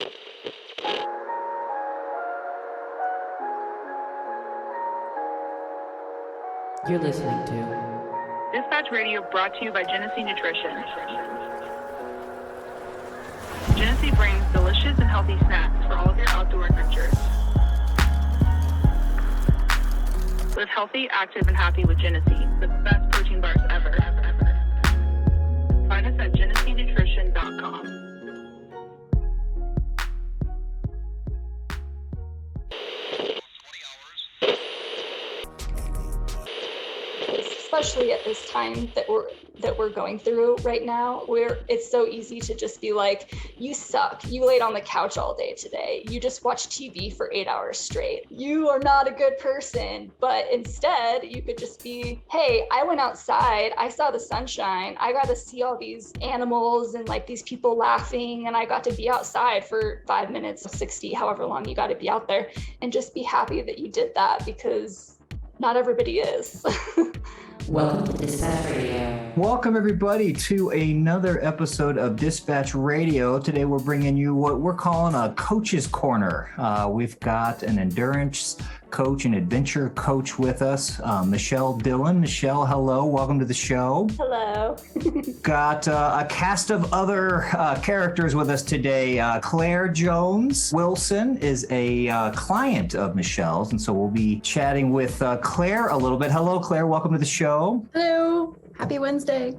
You're listening to Dispatch Radio, brought to you by Genesee Nutrition. Genesee brings delicious and healthy snacks for all of your outdoor adventures. Live healthy, active, and happy with Genesee, the best protein bars ever. Find us at GeneseeNutrition.com. Especially at this time that we're going through right now, where it's so easy to just be like, you suck, you laid on the couch all day today, you just watched TV for 8 hours straight, you are not a good person. But instead you could just be, hey, I went outside, I saw the sunshine, I got to see all these animals and like these people laughing, and I got to be outside for 5 minutes, 60, however long you got to be out there, and just be happy that you did that, because not everybody is. Welcome to Dispatch Radio. Welcome, everybody, to another episode of Dispatch Radio. Today, we're bringing you what we're calling a Coach's Corner. We've got an endurance coach, an adventure coach with us, Michele Dillon. Michele, hello. Welcome to the show. Hello. Got a cast of other characters with us today. Claire Jones Wilson is a client of Michele's, and so we'll be chatting with Claire a little bit. Hello, Claire. Welcome to the show. Hello. Happy Wednesday.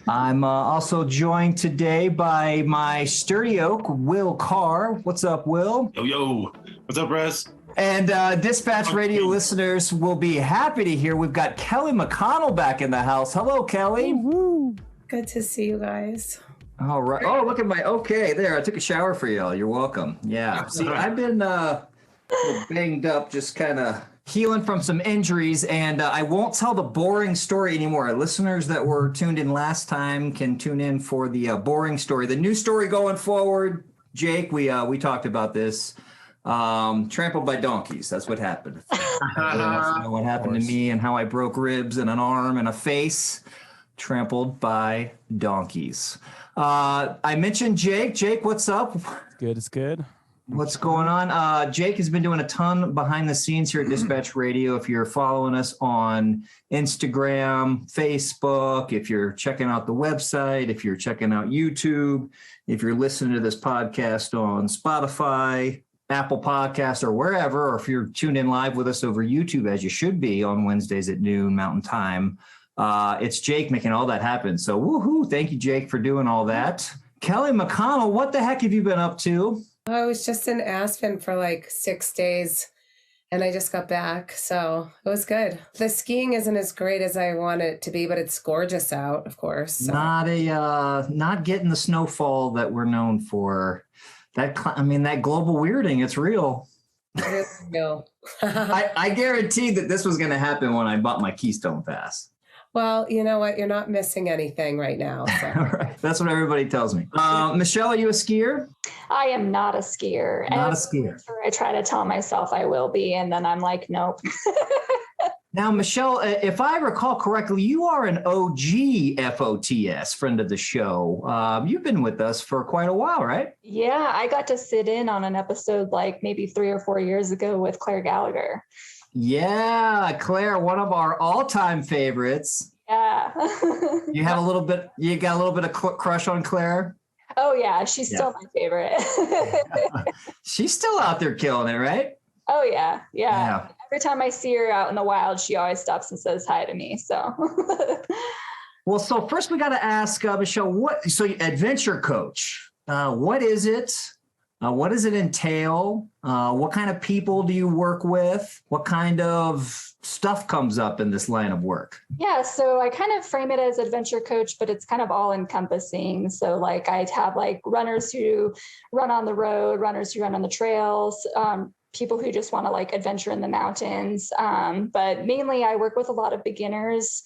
I'm also joined today by my sturdy oak, Will Carr. What's up, Will? Yo. What's up, Russ? And Dispatch Radio listeners will be happy to hear we've got Kelly McConnell back in the house. Hello, Kelly. Woo-hoo. Good to see you guys. All right. Oh, look at okay, there. I took a shower for you. You're welcome. Yeah. See, I've been banged up, just kind of healing from some injuries, and I won't tell the boring story anymore. Listeners that were tuned in last time can tune in for the boring story. The new story going forward, Jake, we talked about this. Trampled by donkeys. That's what happened. Everyone wants to know what happened to me and how I broke ribs and an arm and a face. Trampled by donkeys. I mentioned Jake. Jake, what's up? It's good. What's going on? Jake has been doing a ton behind the scenes here at Dispatch Radio. If you're following us on Instagram, Facebook, if you're checking out the website, if you're checking out YouTube, if you're listening to this podcast on Spotify, Apple Podcasts, or wherever, or if you're tuned in live with us over YouTube, as you should be on Wednesdays at noon Mountain Time, it's Jake making all that happen. So woohoo! Thank you, Jake, for doing all that. Kelly McConnell, what the heck have you been up to? I was just in Aspen for like 6 days and I just got back. So it was good. The skiing isn't as great as I want it to be, but it's gorgeous out, of course. So. Not getting the snowfall that we're known for. That global weirding, it's real. It is real. I guaranteed that this was going to happen when I bought my Keystone Pass. Well, you know what? You're not missing anything right now. So. Right. That's what everybody tells me. Michele, are you a skier? I am not a skier. Not a skier. I try to tell myself I will be, and then I'm like, nope. Now, Michele, if I recall correctly, you are an OG FOTS, friend of the show. You've been with us for quite a while, right? Yeah, I got to sit in on an episode like maybe 3 or 4 years ago with Claire Gallagher. Yeah, Claire, one of our all-time favorites. Yeah. You got a little bit of crush on Claire? Oh yeah, she's still my favorite. She's still out there killing it, right? Oh yeah. Every time I see her out in the wild, she always stops and says hi to me. So. Well, so first we got to ask Michele, adventure coach, what is it? What does it entail? What kind of people do you work with? What kind of stuff comes up in this line of work? Yeah, so I kind of frame it as adventure coach, but it's kind of all encompassing. So like I have like runners who run on the road, runners who run on the trails, people who just want to like adventure in the mountains. But mainly I work with a lot of beginners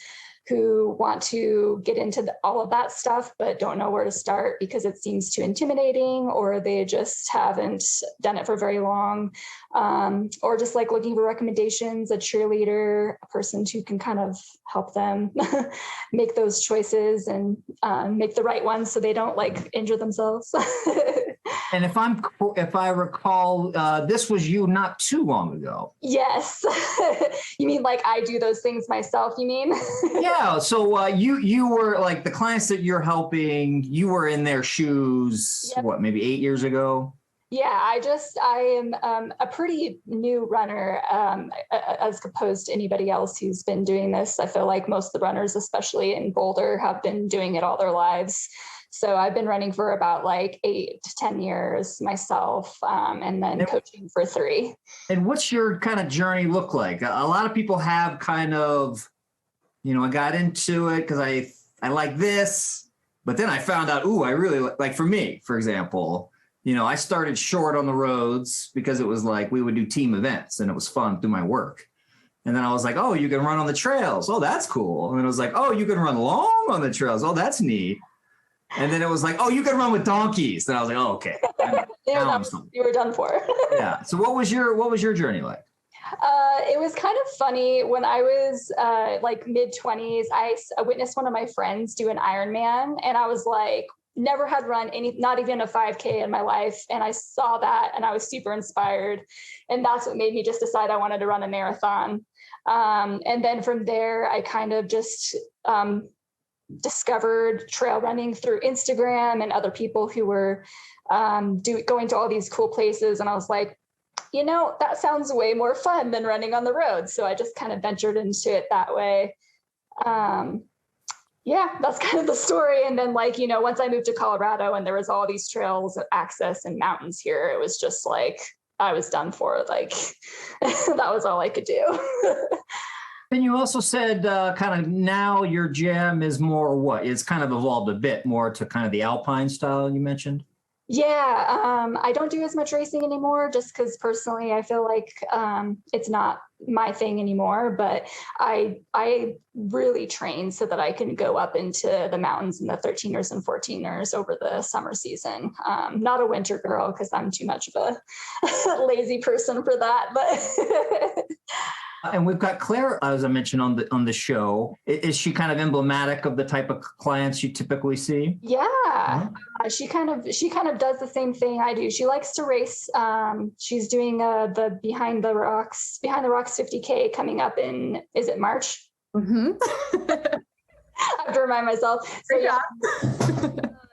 who want to get into all of that stuff, but don't know where to start because it seems too intimidating, or they just haven't done it for very long, or just like looking for recommendations, a cheerleader, a person who can kind of help them make those choices and make the right ones so they don't like injure themselves. And if I recall, this was you not too long ago. Yes. You mean like I do those things myself, you mean? Yeah. So you were like the clients that you're helping, you were in their shoes, Yep. what, maybe 8 years ago? Yeah, I am a pretty new runner as opposed to anybody else who's been doing this. I feel like most of the runners, especially in Boulder, have been doing it all their lives. So I've been running for about like 8 to 10 years myself, and then coaching for 3. And what's your kind of journey look like? A lot of people have kind of, I got into it because I like this, but then I found out, I really like, for me, for example, I started short on the roads because it was like we would do team events and it was fun through my work. And then I was like, oh, you can run on the trails. Oh, that's cool. And then it was like, oh, you can run long on the trails. Oh, that's neat. And then it was like, oh, you can run with donkeys. And I was like, oh, okay. You were done for. Yeah. So what was your journey like? It was kind of funny when I was like mid-20s. I witnessed one of my friends do an Ironman, and I was like, never had run not even a 5K in my life. And I saw that and I was super inspired. And that's what made me just decide I wanted to run a marathon. And then from there, I kind of just discovered trail running through Instagram and other people who were going to all these cool places. And I was like, that sounds way more fun than running on the road. So I just kind of ventured into it that way. Yeah, that's kind of the story. And then once I moved to Colorado and there was all these trails and access and mountains here, it was just like, I was done for. Like, that was all I could do. Then you also said kind of now your jam is more what? It's kind of evolved a bit more to kind of the Alpine style you mentioned. Yeah, I don't do as much racing anymore just because personally I feel like it's not my thing anymore, but I really train so that I can go up into the mountains in the 13ers and 14ers over the summer season. Not a winter girl because I'm too much of a lazy person for that, but And we've got Claire, as I mentioned on the show. Is she kind of emblematic of the type of clients you typically see? Yeah, she kind of does the same thing I do. She likes to race. She's doing the Behind the Rocks 50K coming up in, is it March? Mm-hmm. I have to remind myself. So, yeah.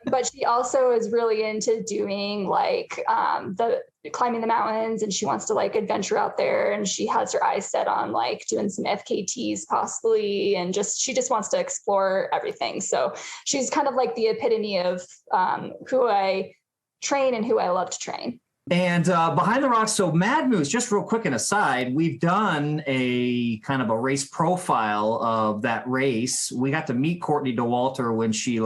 But she also is really into doing like the climbing the mountains, and she wants to like adventure out there, and she has her eyes set on like doing some FKTs possibly, and she just wants to explore everything. So she's kind of like the epitome of who I train and who I love to train. And Behind the Rocks, so Mad Moose, just real quick and aside, we've done a kind of a race profile of that race. We got to meet Courtney DeWalter when she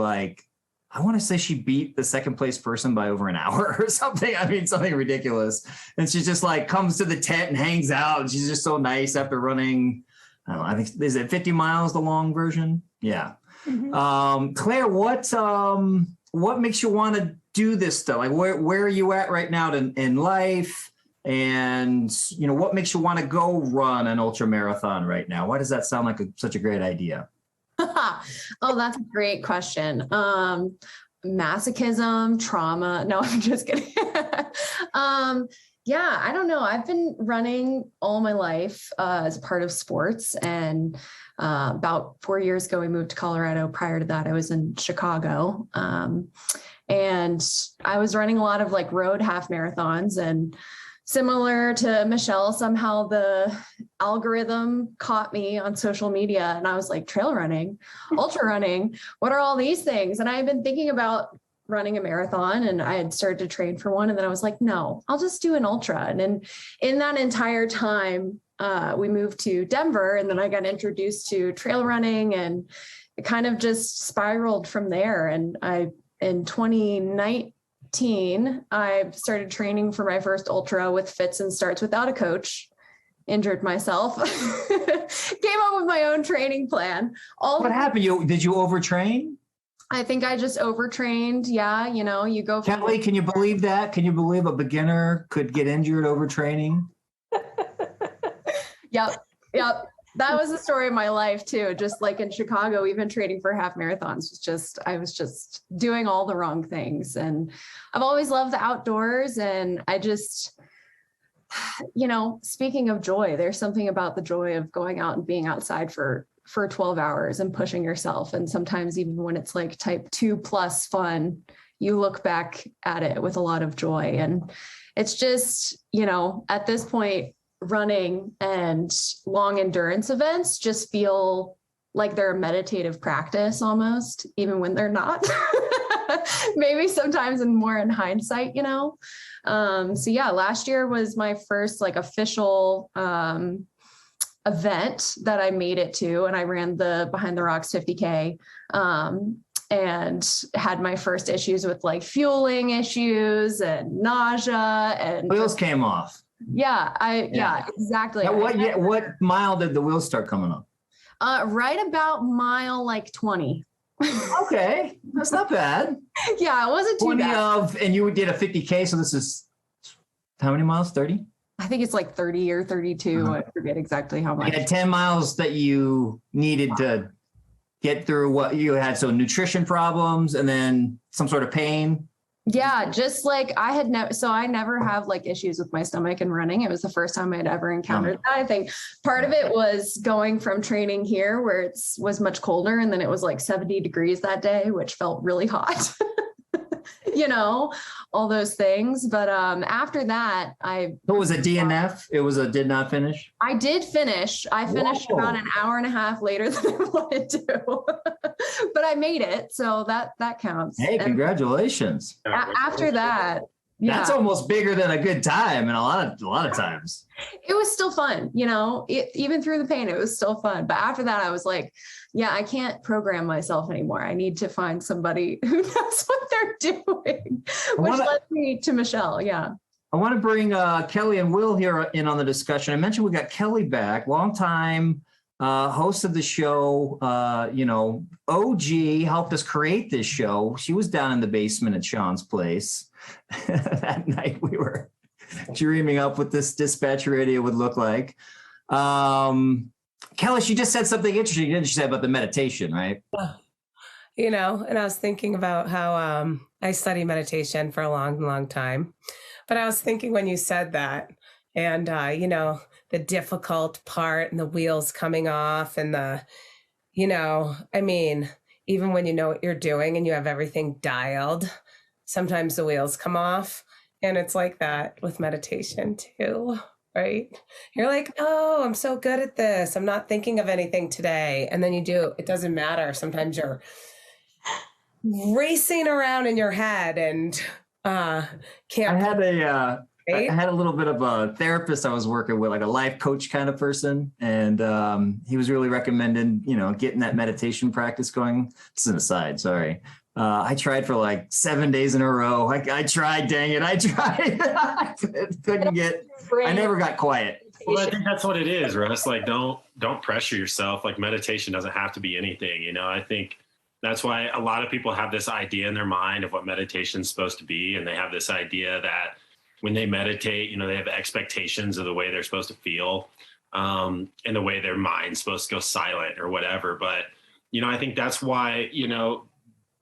I want to say she beat the second place person by over an hour or something. I mean, something ridiculous. And she just comes to the tent and hangs out. And she's just so nice after running, I don't know, I think, is it 50 miles, the long version? Yeah. Mm-hmm. Claire, what makes you want to do this stuff? Like where are you at right now in life? And, what makes you want to go run an ultra marathon right now? Why does that sound like such a great idea? Oh, that's a great question. Masochism, trauma. No, I'm just kidding. Yeah, I don't know. I've been running all my life as a part of sports. And about 4 years ago, we moved to Colorado. Prior to that, I was in Chicago. And I was running a lot of road half marathons, and similar to Michele, somehow the algorithm caught me on social media, and I was like, trail running, ultra running, what are all these things? And I had been thinking about running a marathon, and I had started to train for one. And then I was like, no, I'll just do an ultra. And then in that entire time, we moved to Denver, and then I got introduced to trail running, and it kind of just spiraled from there. And in 2019, I started training for my first ultra with fits and starts without a coach, injured myself, came up with my own training plan. What happened? Did you overtrain? I think I just overtrained. Yeah. You go. Kelly, can you believe that? Can you believe a beginner could get injured overtraining? Yep. That was the story of my life too. Just like in Chicago, even training for half marathons I was just doing all the wrong things. And I've always loved the outdoors. And I just, speaking of joy, there's something about the joy of going out and being outside for 12 hours and pushing yourself. And sometimes even when it's like type 2+ fun, you look back at it with a lot of joy. And it's just, at this point, running and long endurance events just feel like they're a meditative practice almost, even when they're not. Maybe sometimes and more in hindsight, So yeah, last year was my first like official event that I made it to, and I ran the Behind the Rocks 50K. And had my first issues with like fueling issues and nausea and Wheels came off. Yeah, exactly. Now, what mile did the wheels start coming off? Right about mile like 20. Okay, that's not bad. Yeah, it wasn't too 20 bad. and you did a 50K, so this is how many miles? 30? I think it's like 30 or 32. I forget exactly how much. You had 10 miles that you needed to get through what you had. So nutrition problems and then some sort of pain. Yeah, just like I never have like issues with my stomach and running. It was the first time I'd ever encountered that. I think part of it was going from training here where it was much colder, and then it was like 70 degrees that day, which felt really hot. All those things. But after that, What was a DNF? It was a did not finish? I did finish. I finished about an hour and a half later than I wanted to. But I made it. So that counts. Hey, congratulations. After that, yeah. That's almost bigger than a good time and a lot of times. It was still fun, even through the pain, it was still fun. But after that, I was like, yeah, I can't program myself anymore. I need to find somebody who knows what they're doing, which led me to Michele. Yeah. I want to bring Kelly and Will here in on the discussion. I mentioned we got Kelly back, longtime host of the show, OG, helped us create this show. She was down in the basement at Sean's place. That night we were dreaming up what this dispatch radio would look like. Kelly, she just said something interesting, didn't she? Say about the meditation, right? And I was thinking about how I study meditation for a long, long time. But I was thinking when you said that, and, the difficult part and the wheels coming off and even when you know what you're doing and you have everything dialed, sometimes the wheels come off. And it's like that with meditation too, right? You're like, oh, I'm so good at this. I'm not thinking of anything today. And then you do, it doesn't matter. Sometimes you're racing around in your head and can't. I had a little bit of a therapist I was working with, like a life coach kind of person. And he was really recommending, getting that meditation practice going. This is an aside, sorry. I tried for like 7 days in a row. I tried, dang it. I tried. I never got quiet. Well, I think that's what it is, Russ. Like, don't pressure yourself. Like, meditation doesn't have to be anything. I think that's why a lot of people have this idea in their mind of what meditation is supposed to be. And they have this idea that when they meditate, they have expectations of the way they're supposed to feel, and the way their mind's supposed to go silent or whatever. But, I think that's why,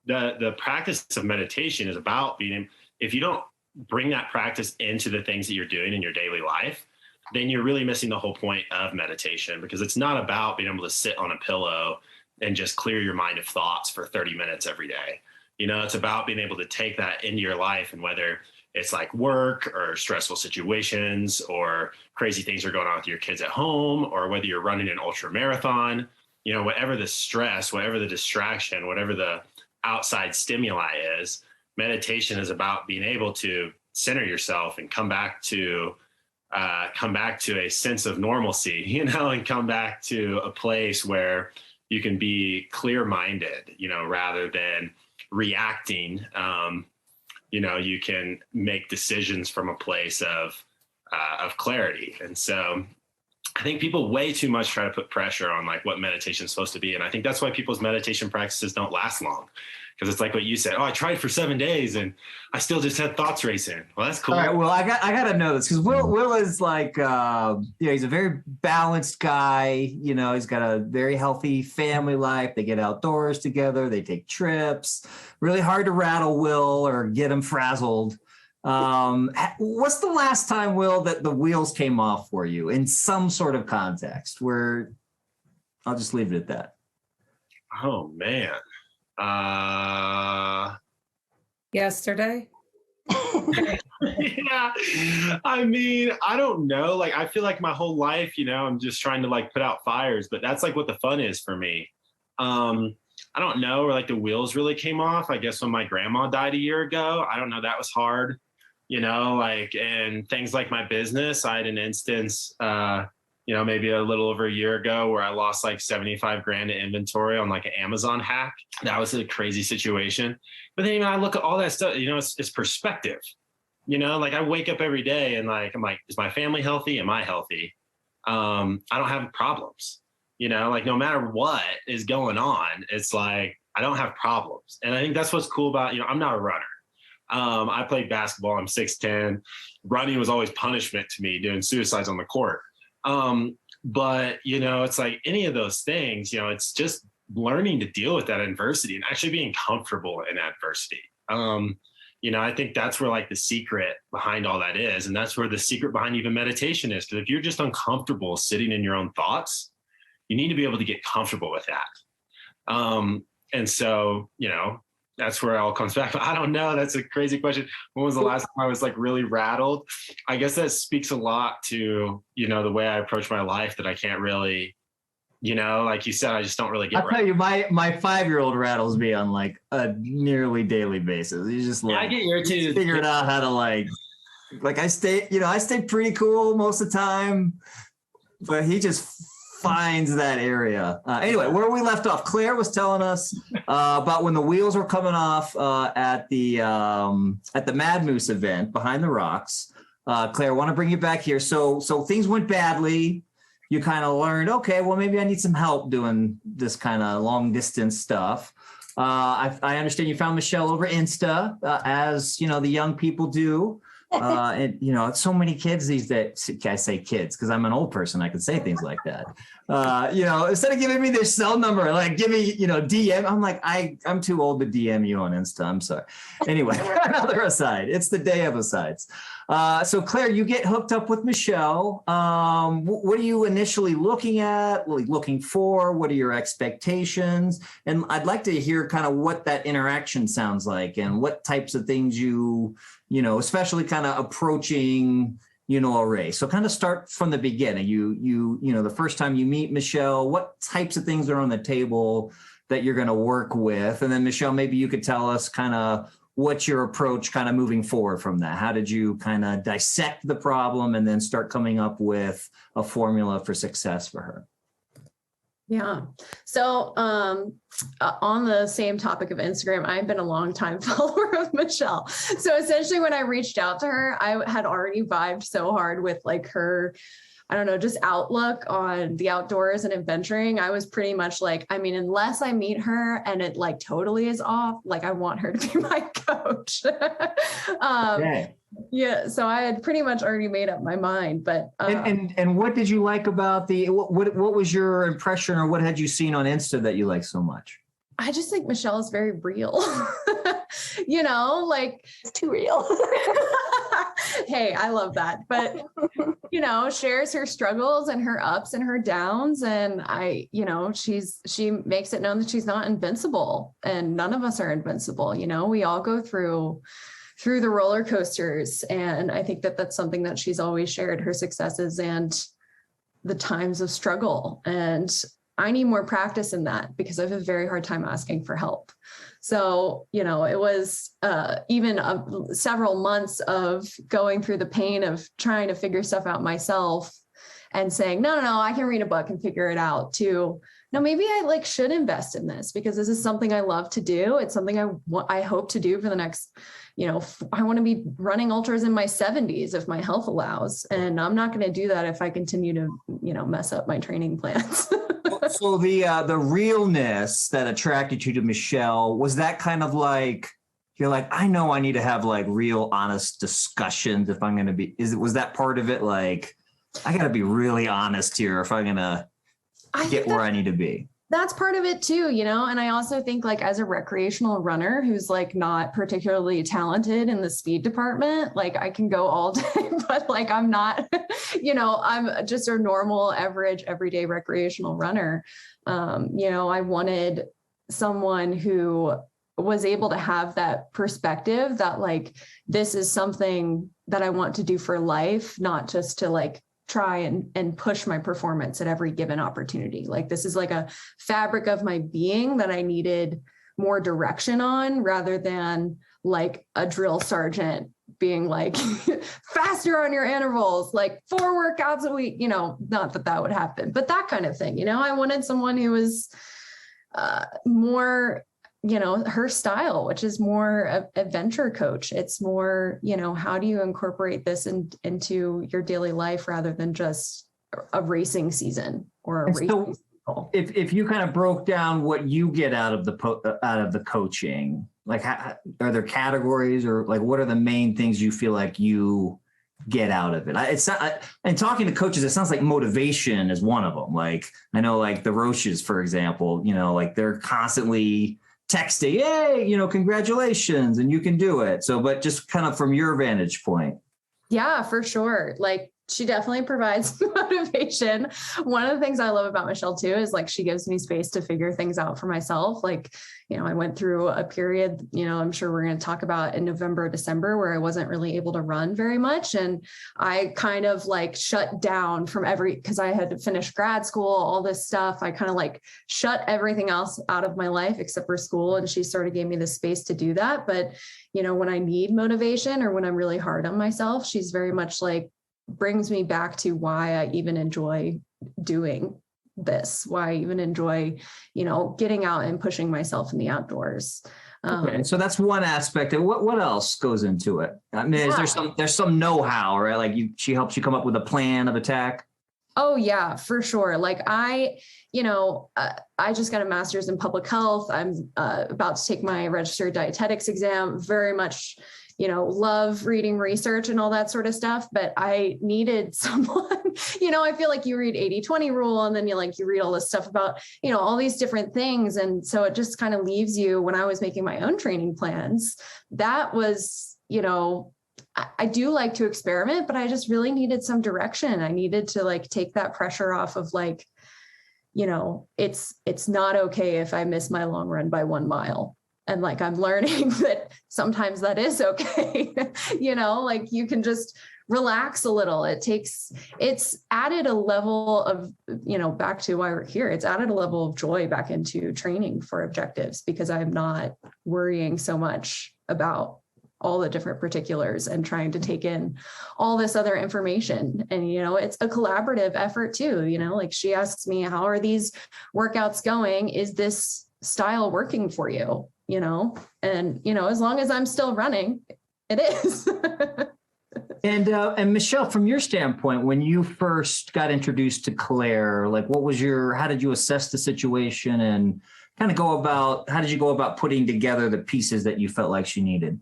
the practice of meditation is about if you don't bring that practice into the things that you're doing in your daily life, then you're really missing the whole point of meditation, because it's not about being able to sit on a pillow and just clear your mind of thoughts for 30 minutes every day. It's about being able to take that into your life, and whether it's like work or stressful situations or crazy things are going on with your kids at home, or whether you're running an ultra marathon, whatever the stress, whatever the distraction, whatever the outside stimuli is, meditation is about being able to center yourself and come back to a sense of normalcy, and come back to a place where you can be clear-minded, rather than reacting. You can make decisions from a place of clarity. And so I think people way too much try to put pressure on like what meditation is supposed to be. And I think that's why people's meditation practices don't last long. Because it's like what you said. Oh, I tried for 7 days and I still just had thoughts racing. Well, that's cool. All right. Well, I got to know this because Will is like, he's a very balanced guy. You know, he's got a very healthy family life. They get outdoors together. They take trips. Really hard to rattle Will or get him frazzled. What's the last time, Will, that the wheels came off for you in some sort of context? Where I'll just leave it at that. Oh man. Yesterday. Yeah. I mean, I don't know. Like, I feel like my whole life, you know, I'm just trying to like put out fires, but that's like what the fun is for me. I don't know, or like the wheels really came off, I guess, when my grandma died a year ago. I don't know. That was hard, you know, like, and things like my business. I had an instance, you know, maybe a little over a year ago where I lost like 75 grand in inventory on like an Amazon hack. That was a crazy situation. But then, you know, I look at all that stuff, you know, it's perspective, you know, like I wake up every day and like, I'm like, is my family healthy? Am I healthy? I don't have problems, you know, like no matter what is going on, it's like, I don't have problems. And I think that's what's cool about, you know, I'm not a runner. I played basketball. I'm 6'10". Running was always punishment to me, doing suicides on the court. But you know, it's like any of those things, you know, it's just learning to deal with that adversity and actually being comfortable in adversity. You know, I think that's where like the secret behind all that is. And that's where the secret behind even meditation is. Because if you're just uncomfortable sitting in your own thoughts, you need to be able to get comfortable with that. And so, you know, that's where it all comes back. I don't know. That's a crazy question. When was the last time I was like really rattled? I guess that speaks a lot to, you know, the way I approach my life, that I can't really, you know, like you said, I just don't really get I'll tell you, my 5-year-old rattles me on like a nearly daily basis. He's just like, I get irritated. Figuring out how to like I stay pretty cool most of the time, but he just finds that area. Anyway, where we left off, Claire was telling us about when the wheels were coming off at the Mad Moose event behind the rocks. Claire, I want to bring you back here. So things went badly. You kind of learned, okay, well, maybe I need some help doing this kind of long distance stuff. I understand you found Michele over Insta, as you know, the young people do. And you know, so many kids these days. I say kids because I'm an old person. I can say things like that. You know, instead of giving me their cell number, like give me, you know, DM. I'm like, I'm too old to DM you on Insta. I'm sorry. Anyway, another aside. It's the day of asides. So Claire, you get hooked up with Michele. What are you initially looking at? Looking for? What are your expectations? And I'd like to hear kind of what that interaction sounds like and what types of things you know, especially kind of approaching, you know, a race. So kind of start from the beginning. You know, the first time you meet Michele, what types of things are on the table that you're going to work with? And then Michele, maybe you could tell us kind of what's your approach kind of moving forward from that? How did you kind of dissect the problem and then start coming up with a formula for success for her? Yeah. So on the same topic of Instagram, I've been a long time follower of Michele. So essentially when I reached out to her, I had already vibed so hard with like her, I don't know, just outlook on the outdoors and adventuring. I was pretty much like, I mean, unless I meet her and it like totally is off, like I want her to be my coach. Okay. Yeah, so I had pretty much already made up my mind, but and what did you like about what was your impression, or what had you seen on Insta that you like so much? I just think Michele is very real. You know, like It's too real. hey, I love that. But you know, shares her struggles and her ups and her downs, and you know, she makes it known that she's not invincible, and none of us are invincible. You know, we all go through the roller coasters. And I think that that's something that she's always shared, her successes and the times of struggle. And I need more practice in that because I have a very hard time asking for help. So, you know, it was even several months of going through the pain of trying to figure stuff out myself and saying, no, I can read a book and figure it out, to no, maybe I like should invest in this because this is something I love to do. It's something I hope to do for the next, I want to be running ultras in my 70s if my health allows. And I'm not going to do that if I continue to, mess up my training plans. So the realness that attracted you to Michele, was that kind of like, you're like, I know I need to have like real honest discussions if I'm going to be, was that part of it? Like, I got to be really honest here if I'm going to get where I need to be. That's part of it too, and I also think like as a recreational runner who's like not particularly talented in the speed department, like I can go all day, but like I'm not, I'm just a normal, average, everyday recreational runner. I wanted someone who was able to have that perspective that like, this is something that I want to do for life, not just to like try and push my performance at every given opportunity. Like this is like a fabric of my being that I needed more direction on rather than like a drill sergeant being like faster on your intervals, like 4 workouts a week, not that would happen, but that kind of thing. I wanted someone who was more, her style, which is more adventure coach. It's more, how do you incorporate this into your daily life rather than just a racing season or a racing cycle. If you kind of broke down what you get out of the coaching, like are there categories or like what are the main things you feel like you get out of it? It's not, and talking to coaches, it sounds like motivation is one of them. Like I know like the Roches, for example, like they're constantly texting, hey, congratulations, and you can do it. So, but just kind of from your vantage point. Yeah, for sure. Like she definitely provides motivation. One of the things I love about Michele too is like she gives me space to figure things out for myself. Like, I went through a period, I'm sure we're going to talk about in November, December, where I wasn't really able to run very much. And I kind of like shut down from because I had to finish grad school, all this stuff. I kind of like shut everything else out of my life except for school. And she sort of gave me the space to do that. But, when I need motivation or when I'm really hard on myself, she's very much like, brings me back to why I even enjoy doing this, why I even enjoy, getting out and pushing myself in the outdoors. Okay, so that's one aspect. And what else goes into it? I mean, there's some know-how, right? Like she helps you come up with a plan of attack. Oh yeah, for sure. Like I just got a master's in public health. I'm about to take my registered dietetics exam. Very much, love reading research and all that sort of stuff. But I needed someone, I feel like you read 80-20 rule and then you read all this stuff about, all these different things. And so it just kind of leaves you, when I was making my own training plans, that was, I do like to experiment, but I just really needed some direction. I needed to like take that pressure off of like, it's not okay if I miss my long run by 1 mile. And like, I'm learning that sometimes that is okay. Like you can just relax a little. It's added a level of, back to why we're here. It's added a level of joy back into training for objectives because I'm not worrying so much about all the different particulars and trying to take in all this other information. And, it's a collaborative effort too, like she asks me, how are these workouts going? Is this style working for you? And, as long as I'm still running, it is. And Michele, from your standpoint, when you first got introduced to Claire, like how did you assess the situation and kind of how did you go about putting together the pieces that you felt like she needed?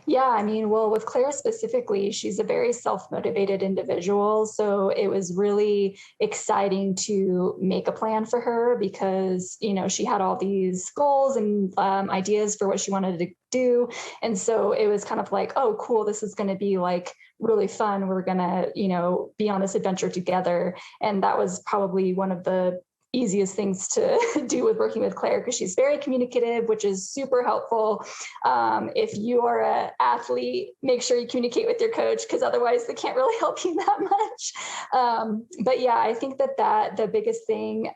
Yeah, I mean, well, with Claire specifically, she's a very self-motivated individual. So it was really exciting to make a plan for her because, she had all these goals and ideas for what she wanted to do. And so it was kind of like, oh, cool, this is going to be like really fun. We're going to, be on this adventure together. And that was probably one of the easiest things to do with working with Claire because she's very communicative, which is super helpful. If you are an athlete, make sure you communicate with your coach because otherwise they can't really help you that much. But yeah, I think that the biggest thing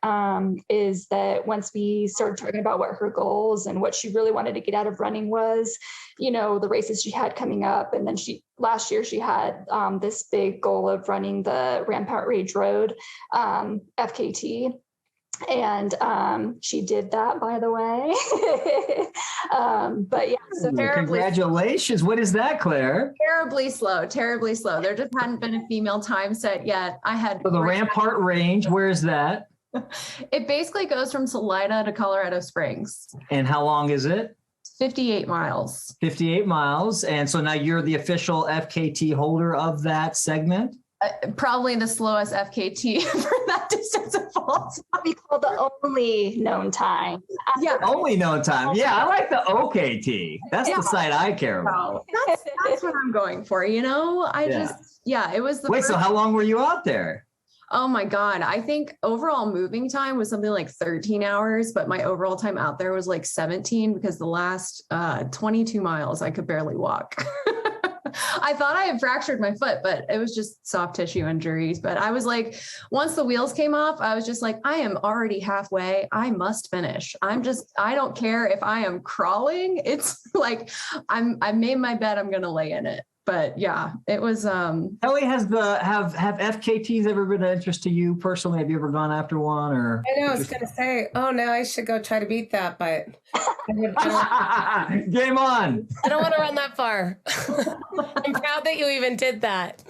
is that once we started talking about what her goals and what she really wanted to get out of running was, the races she had coming up. And then last year she had this big goal of running the Rampart Ridge Road FKT. And she did that, by the way. But yeah, so Congratulations. What is that, Claire? Terribly slow. There just hadn't been a female time set yet. I had So the Rampart Range, where is that? It basically goes from Salida to Colorado Springs. And how long is it? 58 miles. 58 miles. And so now you're the official FKT holder of that segment? Probably the slowest FKT for that distance of all time. we call the only known time. Yeah. Only known time. Yeah, I like the OKT. That's the site I care about. That's what I'm going for, you know? It was the Wait, so how long were you out there? Oh my God. I think overall moving time was something like 13 hours, but my overall time out there was like 17 because the last 22 miles I could barely walk. I thought I had fractured my foot, but it was just soft tissue injuries. But I was like, once the wheels came off, I was just like, I am already halfway. I must finish. I don't care if I am crawling. It's like, I made my bed. I'm going to lay in it. But yeah, it was. Ellie, have FKTs ever been of interest to you personally? Have you ever gone after one? Or I know I was going to say, oh, now I should go try to beat that, but game on. I don't want to run that far. I'm proud that you even did that.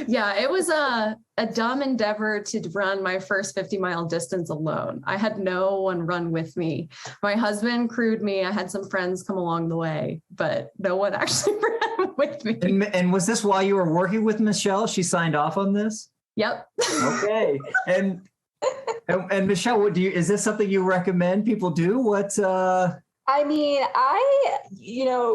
Yeah, it was a dumb endeavor to run my first 50-mile distance alone. I had no one run with me. My husband crewed me. I had some friends come along the way, but no one actually ran with me. And was this while you were working with Michele? She signed off on this? Yep. Okay. And Michele, is this something you recommend people do? I mean, I,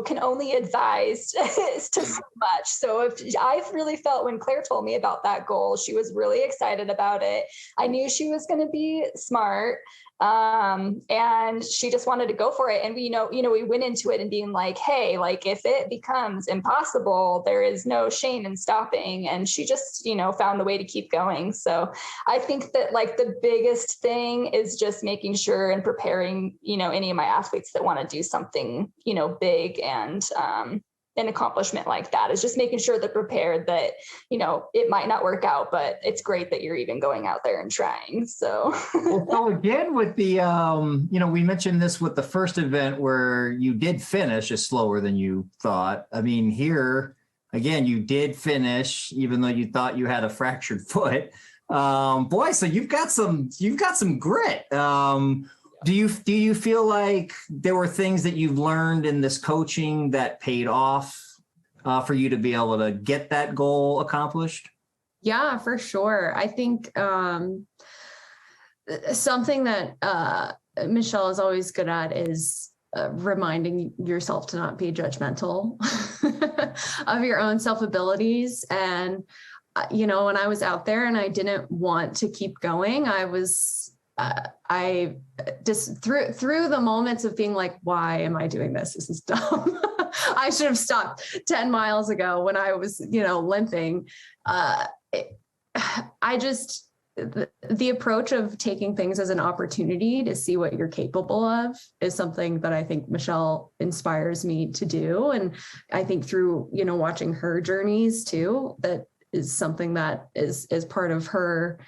can only advise to so much. So if I really felt when Claire told me about that goal, she was really excited about it. I knew she was going to be smart. And she just wanted to go for it. And we went into it and being like, hey, like if it becomes impossible, there is no shame in stopping. And she just, found the way to keep going. So I think that like the biggest thing is just making sure and preparing, any of my athletes that want to do something, big and, an accomplishment like that is just making sure they're prepared that, it might not work out, but it's great that you're even going out there and trying. So, so again, with the, we mentioned this with the first event where you did finish is slower than you thought. I mean, here again, you did finish, even though you thought you had a fractured foot. Boy, so you've got some grit. Do you feel like there were things that you've learned in this coaching that paid off for you to be able to get that goal accomplished? Yeah, for sure. I think something that Michele is always good at is reminding yourself to not be judgmental of your own self-abilities. And, when I was out there and I didn't want to keep going, I just through the moments of being like, why am I doing this? This is dumb. I should have stopped 10 miles ago when I was, limping. The approach of taking things as an opportunity to see what you're capable of is something that I think Michele inspires me to do. And I think through, watching her journeys too, that is something that is part of her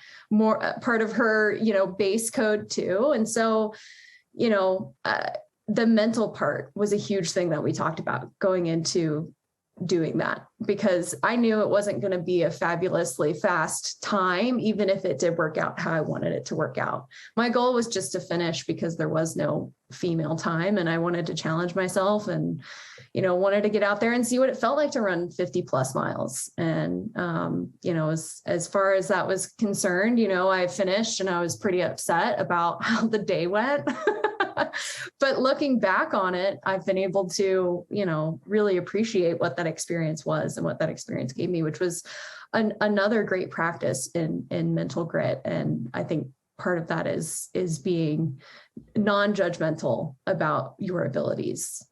base code too. And so, the mental part was a huge thing that we talked about going into doing that, because I knew it wasn't going to be a fabulously fast time, even if it did work out how I wanted it to work out. My goal was just to finish because there was no female time and I wanted to challenge myself and, wanted to get out there and see what it felt like to run 50 plus miles. And, as far as that was concerned, I finished and I was pretty upset about how the day went. But looking back on it, I've been able to, really appreciate what that experience was and what that experience gave me, which was another great practice in mental grit. And I think part of that is being non-judgmental about your abilities.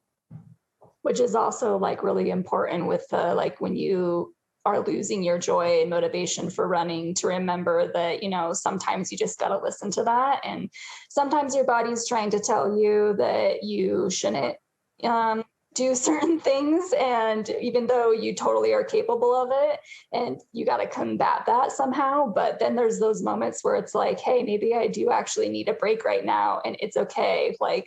Which is also like really important with like when you are losing your joy and motivation for running, to remember that, sometimes you just got to listen to that. And sometimes your body's trying to tell you that you shouldn't do certain things, and even though you totally are capable of it, and you got to combat that somehow. But then there's those moments where it's like, hey, maybe I do actually need a break right now, and it's okay. Like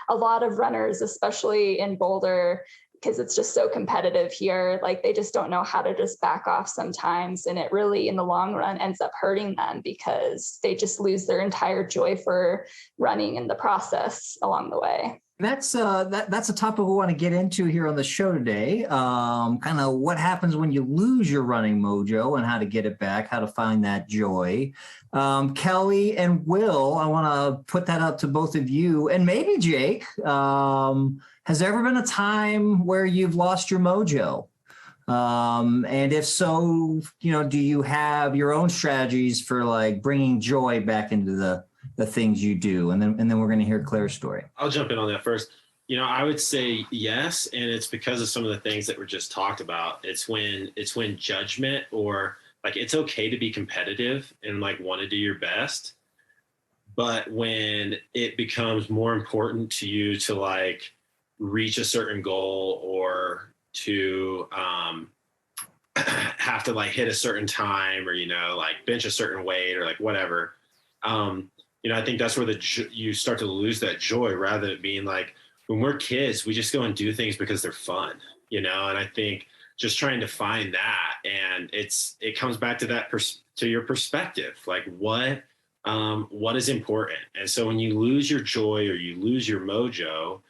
a lot of runners, especially in Boulder, because it's just so competitive here, like they just don't know how to just back off sometimes, and it really in the long run ends up hurting them because they just lose their entire joy for running in the process along the way. That's a topic we want to get into here on the show today. Kind of what happens when you lose your running mojo and how to get it back, how to find that joy. Kelly and Will, I want to put that up to both of you, and maybe Jake. Has there ever been a time where you've lost your mojo? And if so, do you have your own strategies for like bringing joy back into the things you do? And then we're going to hear Claire's story. I'll jump in on that first. I would say yes. And it's because of some of the things that were just talked about. It's when judgment, or like, it's okay to be competitive and like want to do your best. But when it becomes more important to you to like reach a certain goal, or to have to like hit a certain time, or, like bench a certain weight, or like whatever, I think that's where you start to lose that joy, rather than being like, when we're kids, we just go and do things because they're fun, and I think just trying to find that, and it comes back to that to your perspective, like what is important. And so when you lose your joy or you lose your mojo,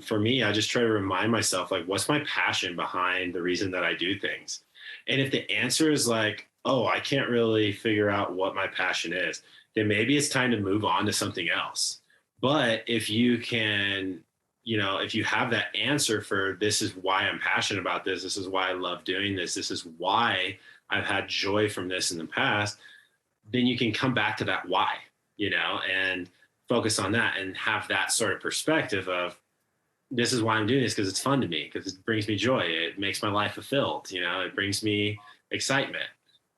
for me, I just try to remind myself, like, what's my passion behind the reason that I do things? And if the answer is like, oh, I can't really figure out what my passion is, then maybe it's time to move on to something else. But if you can, if you have that answer for, this is why I'm passionate about this is why I love doing this is why I've had joy from this in the past, then you can come back to that why, and focus on that and have that sort of perspective of, this is why I'm doing this, because it's fun to me, because it brings me joy. It makes my life fulfilled. It brings me excitement.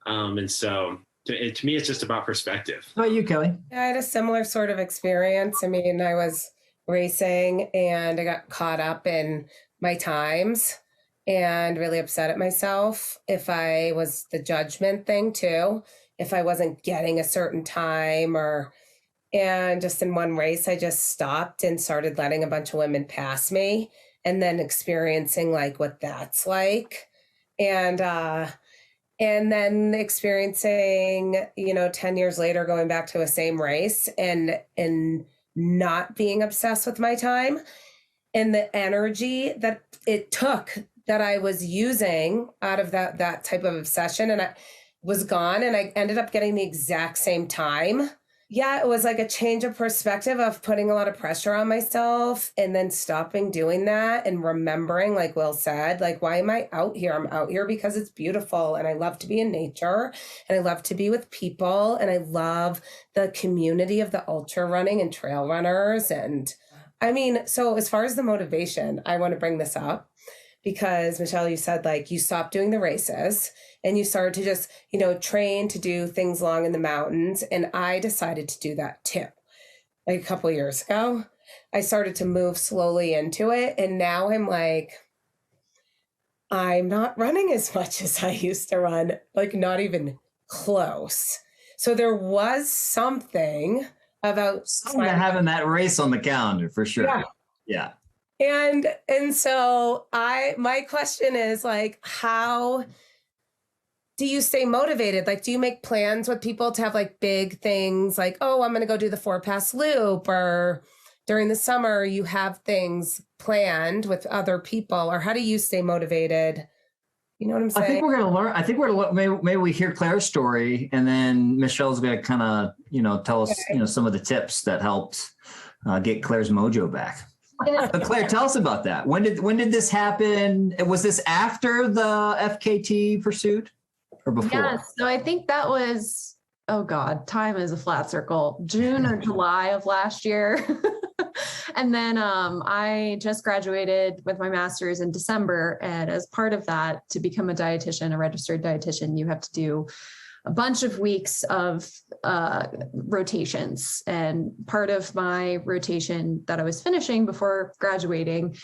And so to me, it's just about perspective. How about you, Kelly? Yeah, I had a similar sort of experience. I mean, I was racing and I got caught up in my times and really upset at myself if I was the judgment thing too, if I wasn't getting a certain time, and just in one race, I just stopped and started letting a bunch of women pass me, and then experiencing like what that's like. And then experiencing, 10 years later, going back to a same race and not being obsessed with my time, and the energy that it took that I was using out of that type of obsession, and I was gone, and I ended up getting the exact same time. Yeah, it was like a change of perspective of putting a lot of pressure on myself and then stopping doing that and remembering, like Will said, like, why am I out here? I'm out here because it's beautiful and I love to be in nature and I love to be with people and I love the community of the ultra running and trail runners. And I mean, so as far as the motivation, I want to bring this up because Michele, you said like you stopped doing the races and you started to just, train to do things long in the mountains. And I decided to do that too. Like a couple of years ago, I started to move slowly into it. And now I'm like, I'm not running as much as I used to run, like not even close. So there was something about having that race on the calendar for sure. Yeah. And so my question is like, how do you stay motivated? Like, do you make plans with people to have like big things like, oh, I'm going to go do the 4-pass loop, or during the summer you have things planned with other people, or how do you stay motivated? You know what I'm saying? I think we're going to learn. Maybe we hear Claire's story, and then Michelle's going to kind of, tell us, some of the tips that helped get Claire's mojo back. But Claire, tell us about that. When did this happen? Was this after the FKT pursuit or before? Yeah, so I think that was, oh God, time is a flat circle, June or July of last year. And then I just graduated with my master's in December. And as part of that, to become a dietitian, a registered dietitian, you have to do a bunch of weeks of rotations. And part of my rotation that I was finishing before graduating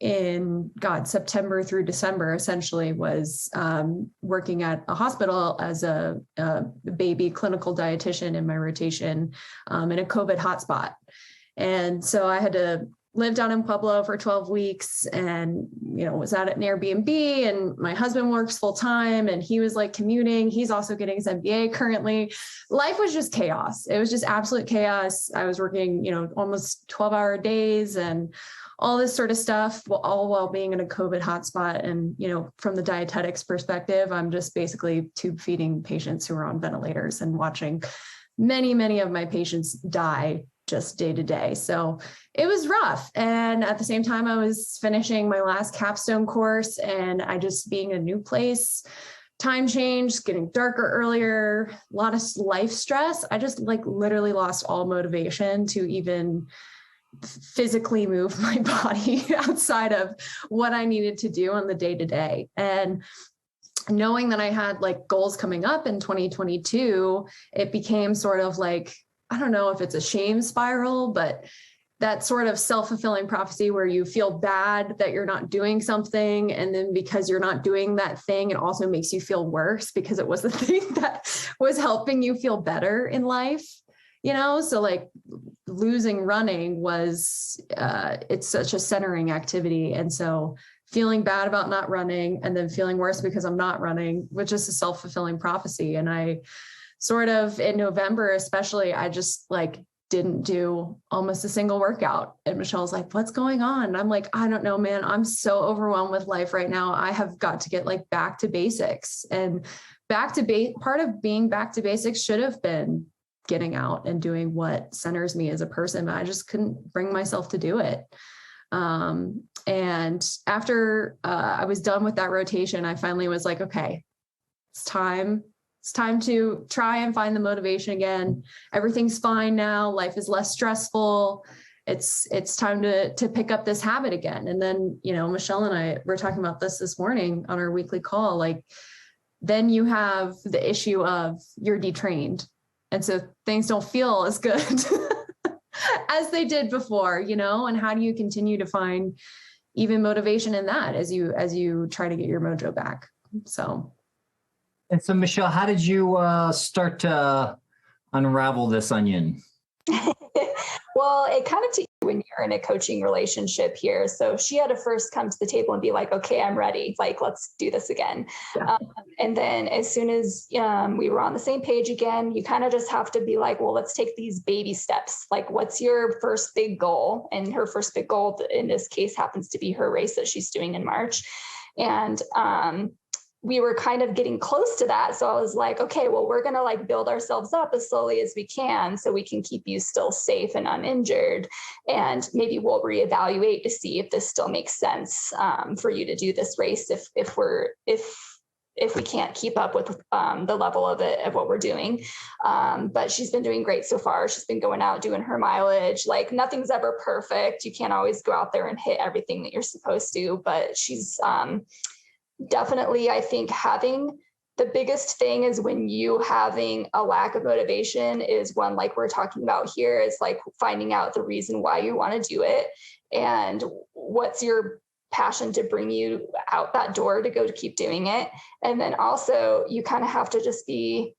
in September through December, essentially was working at a hospital as a baby clinical dietitian in my rotation in a COVID hotspot. And so I had to live down in Pueblo for 12 weeks and, was out at an Airbnb, and my husband works full time and he was like commuting. He's also getting his MBA currently. Life was just chaos. It was just absolute chaos. I was working, almost 12-hour days and all this sort of stuff, all while being in a COVID hotspot. And, from the dietetics perspective, I'm just basically tube feeding patients who are on ventilators and watching many, many of my patients die just day to day. So it was rough. And at the same time, I was finishing my last capstone course, and I just being a new place, time change, getting darker earlier, a lot of life stress. I just literally lost all motivation to even physically move my body outside of what I needed to do on the day to day. And knowing that I had goals coming up in 2022, it became sort of I don't know if it's a shame spiral, but that sort of self-fulfilling prophecy where you feel bad that you're not doing something. And then because you're not doing that thing, it also makes you feel worse because it was the thing that was helping you feel better in life, So losing running was, it's such a centering activity. And so feeling bad about not running and then feeling worse because I'm not running was just a self-fulfilling prophecy. And I sort of in November, especially, I just didn't do almost a single workout. And Michelle's like, what's going on? And I'm like, I don't know, man. I'm so overwhelmed with life right now. I have got to get back to basics, and part of being back to basics should have been getting out and doing what centers me as a person. But I just couldn't bring myself to do it. And after I was done with that rotation, I finally was like, okay, it's time to try and find the motivation again. Everything's fine now. Life is less stressful. It's time to pick up this habit again. And then, Michelle and I were talking about this morning on our weekly call. Then you have the issue of you're detrained. And so things don't feel as good as they did before, and how do you continue to find even motivation in that as you try to get your mojo back? So. And so, Michelle, how did you start to unravel this onion? Well, it kind of takes you when you're in a coaching relationship here. So she had to first come to the table and be like, okay, I'm ready. Let's do this again. Yeah. And then as soon as we were on the same page again, you kind of just have to be like, well, let's take these baby steps. What's your first big goal? And her first big goal in this case happens to be her race that she's doing in March. And we were kind of getting close to that. So I was like, okay, well, we're going to build ourselves up as slowly as we can so we can keep you still safe and uninjured. And maybe we'll reevaluate to see if this still makes sense for you to do this race if we can't keep up with the level of what we're doing. But she's been doing great so far. She's been going out, doing her mileage. Nothing's ever perfect. You can't always go out there and hit everything that you're supposed to, but she's definitely, I think having the biggest thing is when you having a lack of motivation is one we're talking about here is finding out the reason why you want to do it and what's your passion to bring you out that door to go to keep doing it. And then also you kind of have to just be,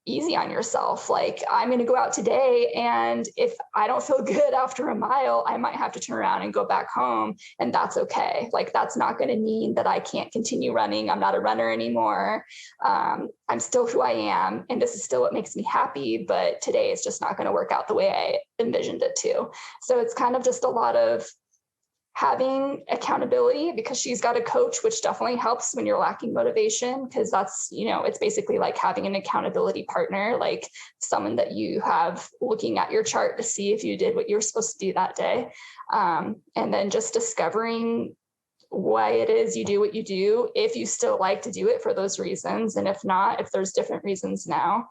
easy on yourself. I'm going to go out today, and if I don't feel good after a mile, I might have to turn around and go back home, and that's okay. That's not going to mean that I can't continue running. I'm not a runner anymore. I'm still who I am, and this is still what makes me happy, but today is just not going to work out the way I envisioned it to. So it's kind of just a lot of having accountability, because she's got a coach, which definitely helps when you're lacking motivation, because that's, it's basically like having an accountability partner, like someone that you have looking at your chart to see if you did what you're supposed to do that day. And then just discovering why it is you do what you do, if you still like to do it for those reasons. And if not, if there's different reasons now.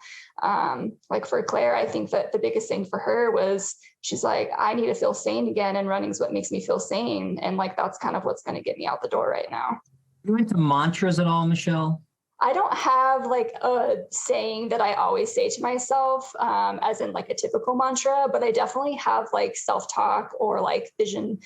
Like for Claire, I think that the biggest thing for her was she's like, I need to feel sane again, and running is what makes me feel sane. And like, that's kind of what's going to get me out the door right now. You into mantras at all, Michelle? I don't have like a saying that I always say to myself, as in like a typical mantra, but I definitely have like self-talk or like vision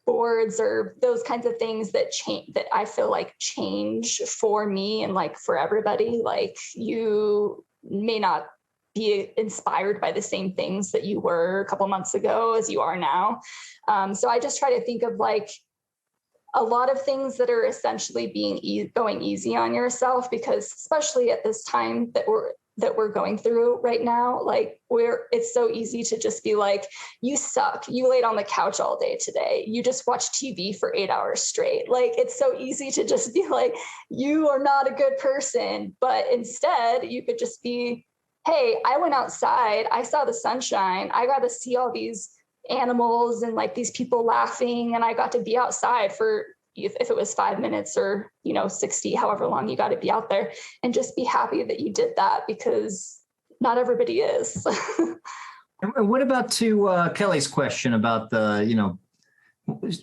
boards or those kinds of things that change, that I feel like change for me and like for everybody. Like you may not be inspired by the same things that you were a couple months ago as you are now. So I just try to think of like a lot of things that are essentially going easy on yourself, because especially at this time that we're going through right now, like it's so easy to just be like, you suck. You laid on the couch all day today. You just watched TV for 8 hours straight. Like, it's so easy to just be like, you are not a good person. But instead you could just be, hey, I went outside. I saw the sunshine. I got to see all these animals and like these people laughing. And I got to be outside for, if it was 5 minutes or, 60, however long you got to be out there, and just be happy that you did that, because not everybody is. And what about to Kelly's question about the,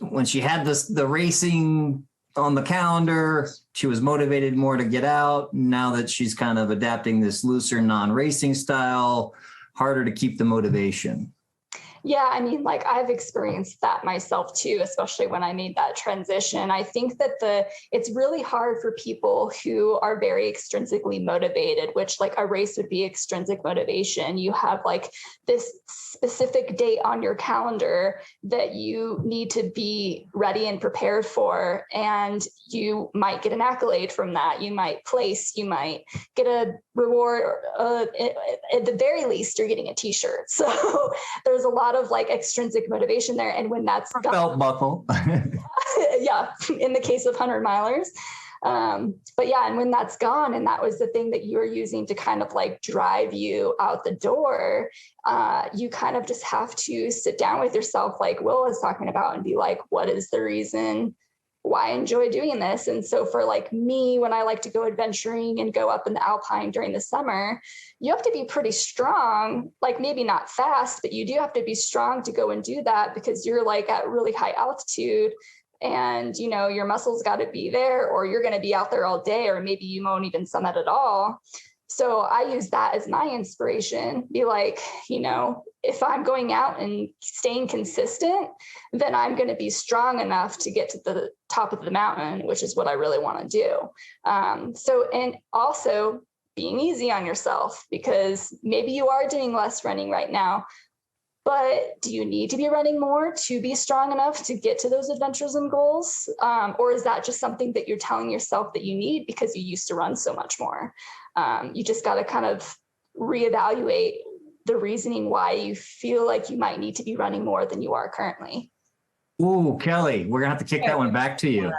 when she had the racing on the calendar, she was motivated more to get out. Now that she's kind of adapting this looser non-racing style, harder to keep the motivation. Yeah, I mean, like I've experienced that myself too, especially when I made that transition. I think that it's really hard for people who are very extrinsically motivated, which like a race would be extrinsic motivation. You have like this specific date on your calendar that you need to be ready and prepared for. And you might get an accolade from that. You might place, you might get a reward, or at the very least, you're getting a t-shirt. So there's a lot of like extrinsic motivation there. And when that's belt buckle. Yeah, in the case of 100 milers. But yeah, and when that's gone, and that was the thing that you were using to kind of like drive you out the door, you kind of just have to sit down with yourself, like Will was talking about, and be like, what is the reason why I enjoy doing this? And so for like me, when I like to go adventuring and go up in the Alpine during the summer, you have to be pretty strong, like maybe not fast, but you do have to be strong to go and do that, because you're like at really high altitude, and your muscles got to be there, or you're going to be out there all day, or maybe you won't even summit at all. So I use that as my inspiration. Be like, if I'm going out and staying consistent, then I'm going to be strong enough to get to the top of the mountain, which is what I really want to do. And also being easy on yourself, because maybe you are doing less running right now, but do you need to be running more to be strong enough to get to those adventures and goals? Or is that just something that you're telling yourself that you need because you used to run so much more? You just got to kind of reevaluate the reasoning why you feel like you might need to be running more than you are currently. Ooh, Kelly, we're gonna have to kick that one back to you.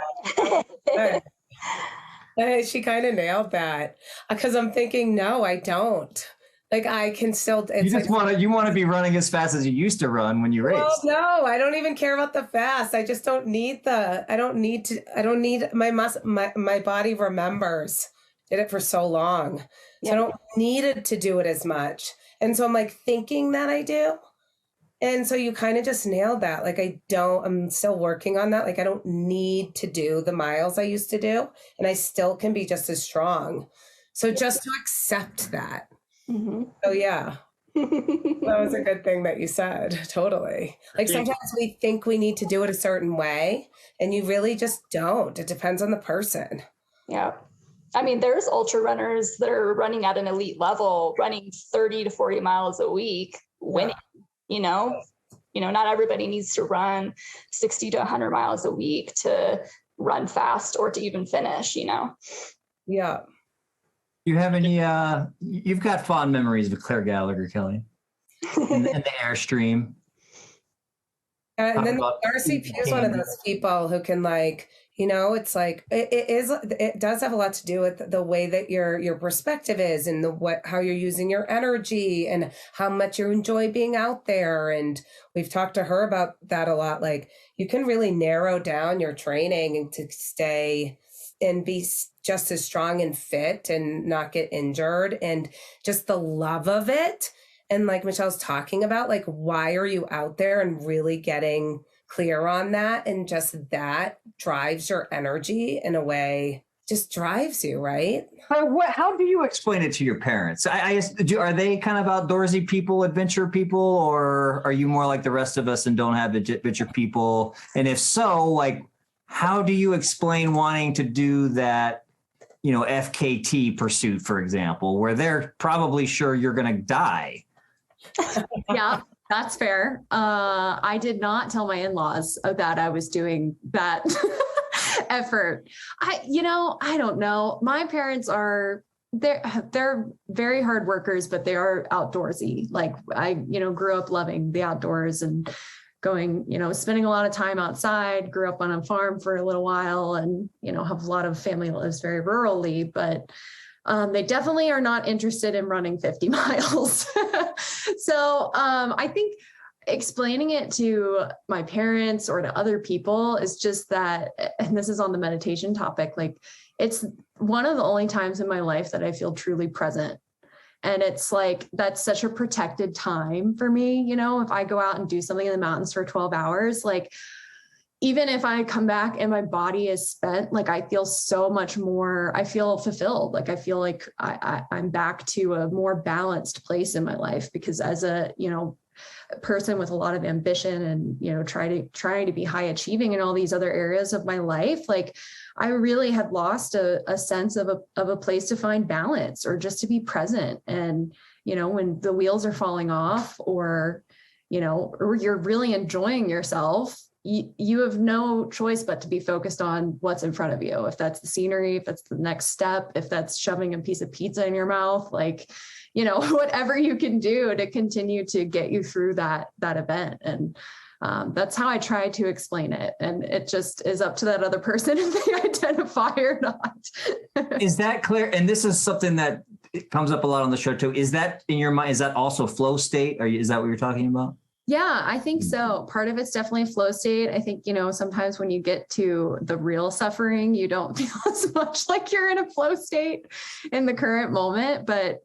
She kind of nailed that, because I'm thinking, no, I don't. Like I can still. It's You just want to be running as fast as you used to run when you raced. Well, no, I don't even care about the fast. I just don't need my body remembers. Did it for so long. So I don't need it to do it as much. And so I'm like thinking that I do. And so you kind of just nailed that. Like I'm still working on that. Like I don't need to do the miles I used to do, and I still can be just as strong. So just to accept that. Mm-hmm. So yeah, that was a good thing that you said. Totally. Like sometimes we think we need to do it a certain way, and you really just don't. It depends on the person. Yeah. I mean, there's ultra runners that are running at an elite level, running 30 to 40 miles a week, winning, not everybody needs to run 60 to 100 miles a week to run fast or to even finish, Yeah. You have any, you've got fond memories of Claire Gallagher, Kelly, and the Airstream. And then Darcy Pugh is one of those people who can it's like, it does have a lot to do with the way that your perspective is, and how you're using your energy, and how much you enjoy being out there. And we've talked to her about that a lot. Like you can really narrow down your training and to stay and be just as strong and fit and not get injured, and just the love of it. And like Michelle's talking about, like, why are you out there, and really getting clear on that, and just that drives your energy in a way just drives you, right? But how do you explain it to your parents? Are they kind of outdoorsy people, adventure people, or are you more like the rest of us and don't have adventure people? And if so, like, how do you explain wanting to do that, FKT pursuit, for example, where they're probably sure you're going to die? Yeah, that's fair. I did not tell my in-laws that I was doing that effort. I don't know. My parents they're very hard workers, but they are outdoorsy. Like I, grew up loving the outdoors and going, spending a lot of time outside, grew up on a farm for a little while and, have a lot of family that lives very rurally, but they definitely are not interested in running 50 miles. So I think explaining it to my parents or to other people is just that, and this is on the meditation topic, like it's one of the only times in my life that I feel truly present. And it's like, that's such a protected time for me. If I go out and do something in the mountains for 12 hours, like even if I come back and my body is spent, like I feel so much more, I feel fulfilled. Like I feel like I'm back to a more balanced place in my life because as a person with a lot of ambition and, trying to be high achieving in all these other areas of my life, like I really had lost a sense of a place to find balance or just to be present. And, when the wheels are falling off or you're really enjoying yourself, you have no choice but to be focused on what's in front of you. If that's the scenery, if that's the next step, if that's shoving a piece of pizza in your mouth, like, whatever you can do to continue to get you through that event. And that's how I try to explain it. And it just is up to that other person if they identify or not. Is that clear? And this is something that comes up a lot on the show too. Is that in your mind? Is that also flow state? Is that what you're talking about? Yeah, I think so. Part of it's definitely flow state. I think, sometimes when you get to the real suffering, you don't feel as much like you're in a flow state in the current moment. But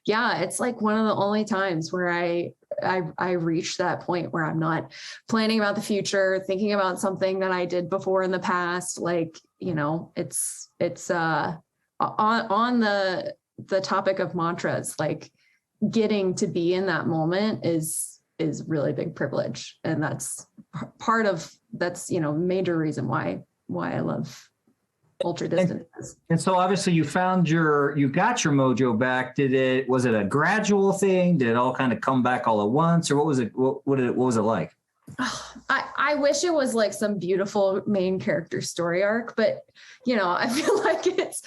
yeah, it's like one of the only times where I reach that point where I'm not planning about the future, thinking about something that I did before in the past. Like, it's on the topic of mantras, like getting to be in that moment is really big privilege. And that's major reason why I love ultra distances. And so obviously you got your mojo back. Was it a gradual thing? Did it all kind of come back all at once, or what was it? What was it like? I wish it was like some beautiful main character story arc, but I feel like it's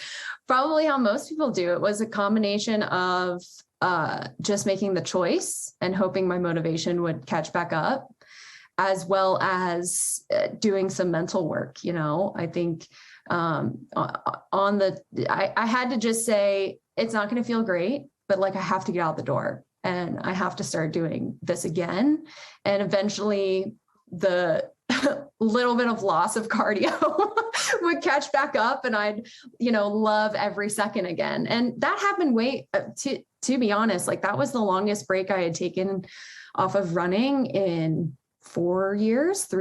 probably how most people do. It was a combination of just making the choice and hoping my motivation would catch back up, as well as doing some mental work. I think I had to just say, it's not going to feel great, but like I have to get out the door and I have to start doing this again. And eventually the little bit of loss of cardio would catch back up and I'd, love every second again. And that happened to be honest, like that was the longest break I had taken off of running in 3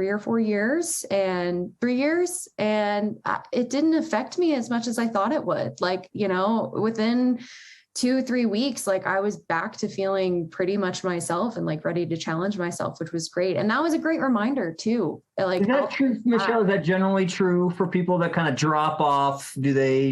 or 4 years, and 3 years. And it didn't affect me as much as I thought it would. Like, within 2-3 weeks, like I was back to feeling pretty much myself and like ready to challenge myself, which was great. And that was a great reminder too. Like, is that true, Michele? Is that generally true for people that kind of drop off? Do they,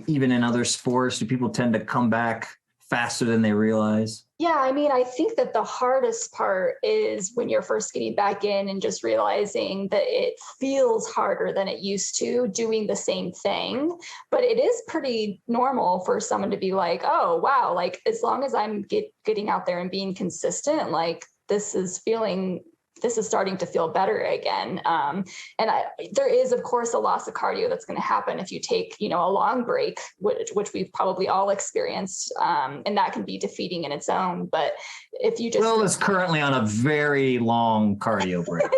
even in other sports, do people tend to come back faster than they realize? Yeah, I mean, I think that the hardest part is when you're first getting back in and just realizing that it feels harder than it used to doing the same thing. But it is pretty normal for someone to be like, oh, wow, like as long as I'm getting out there and being consistent, like this is starting to feel better again. There is, of course, a loss of cardio that's going to happen if you take, a long break, which we've probably all experienced. And that can be defeating in its own. But if you just... Will is currently on a very long cardio break.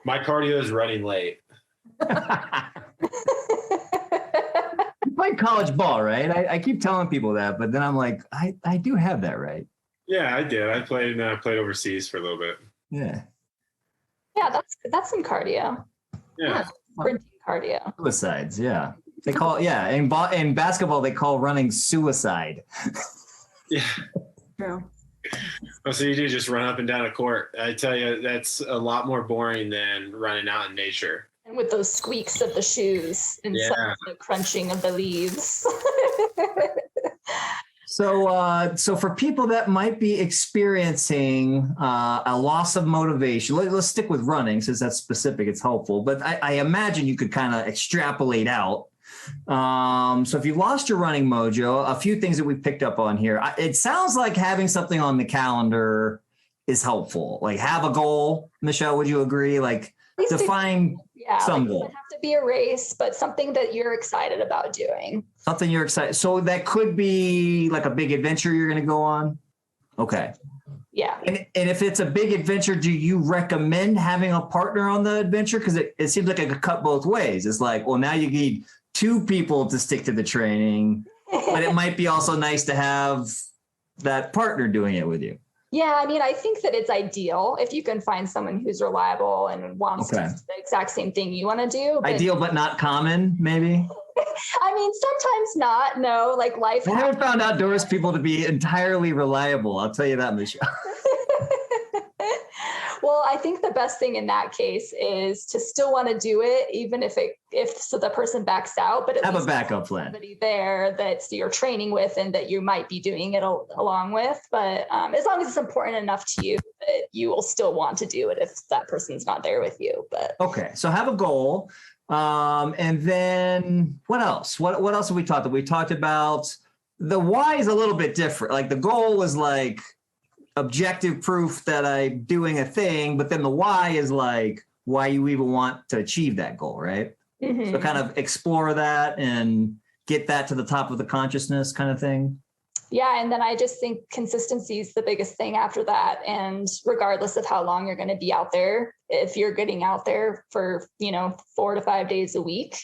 My cardio is running late. Played college ball, right? I keep telling people that, but then I'm like, I do have that, right? Yeah, I did. I played overseas for a little bit. Yeah. Yeah, that's some cardio. Yeah. Sprinting cardio. Suicides, yeah. They call in basketball they call running suicide. Yeah. True. Oh, so you do just run up and down a court. I tell you, that's a lot more boring than running out in nature. And with those squeaks of the shoes and the crunching of the leaves. So for people that might be experiencing a loss of motivation, let's stick with running since that's specific, it's helpful. But I imagine you could kind of extrapolate out. So if you lost your running mojo, a few things that we picked up on here. It sounds like having something on the calendar is helpful. Like have a goal. Michele, would you agree? Like define some goal. It doesn't have to be a race, but something that you're excited about doing. Something you're excited. So that could be like a big adventure you're going to go on. Okay. Yeah. And if it's a big adventure, do you recommend having a partner on the adventure? Because it seems like it could cut both ways. It's like, well, now you need 2 people to stick to the training, but it might be also nice to have that partner doing it with you. Yeah, I mean, I think that it's ideal if you can find someone who's reliable and wants to do the exact same thing you want to do. Ideal, but not common, maybe? I mean, sometimes not. No, like life. I haven't found outdoors people to be entirely reliable. I'll tell you that, Michele. Well, I think the best thing in that case is to still want to do it, even if the person backs out, but at have least a backup plan. Somebody there that you're training with and that you might be doing it along with. But as long as it's important enough to you that you will still want to do it if that person's not there with you. But okay, so have a goal. And then what else? What else have we talked about? We talked about the why is a little bit different. Like the goal is like objective proof that I'm doing a thing, but then the why is like why you even want to achieve that goal, right? Mm-hmm. So kind of explore that and get that to the top of the consciousness kind of thing. Yeah. And then I just think consistency is the biggest thing after that. And regardless of how long you're going to be out there, if you're getting out there for, 4 to 5 days a week,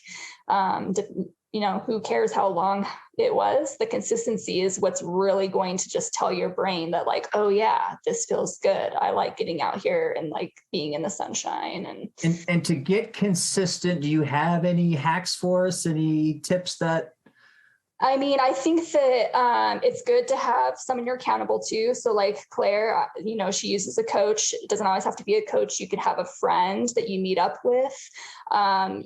who cares how long it was? The consistency is what's really going to just tell your brain that like, oh yeah, this feels good. I like getting out here and like being in the sunshine. And to get consistent, do you have any hacks for us? Any tips that? I mean, I think that it's good to have someone you're accountable to. So like Claire, she uses a coach. It doesn't always have to be a coach. You could have a friend that you meet up with. I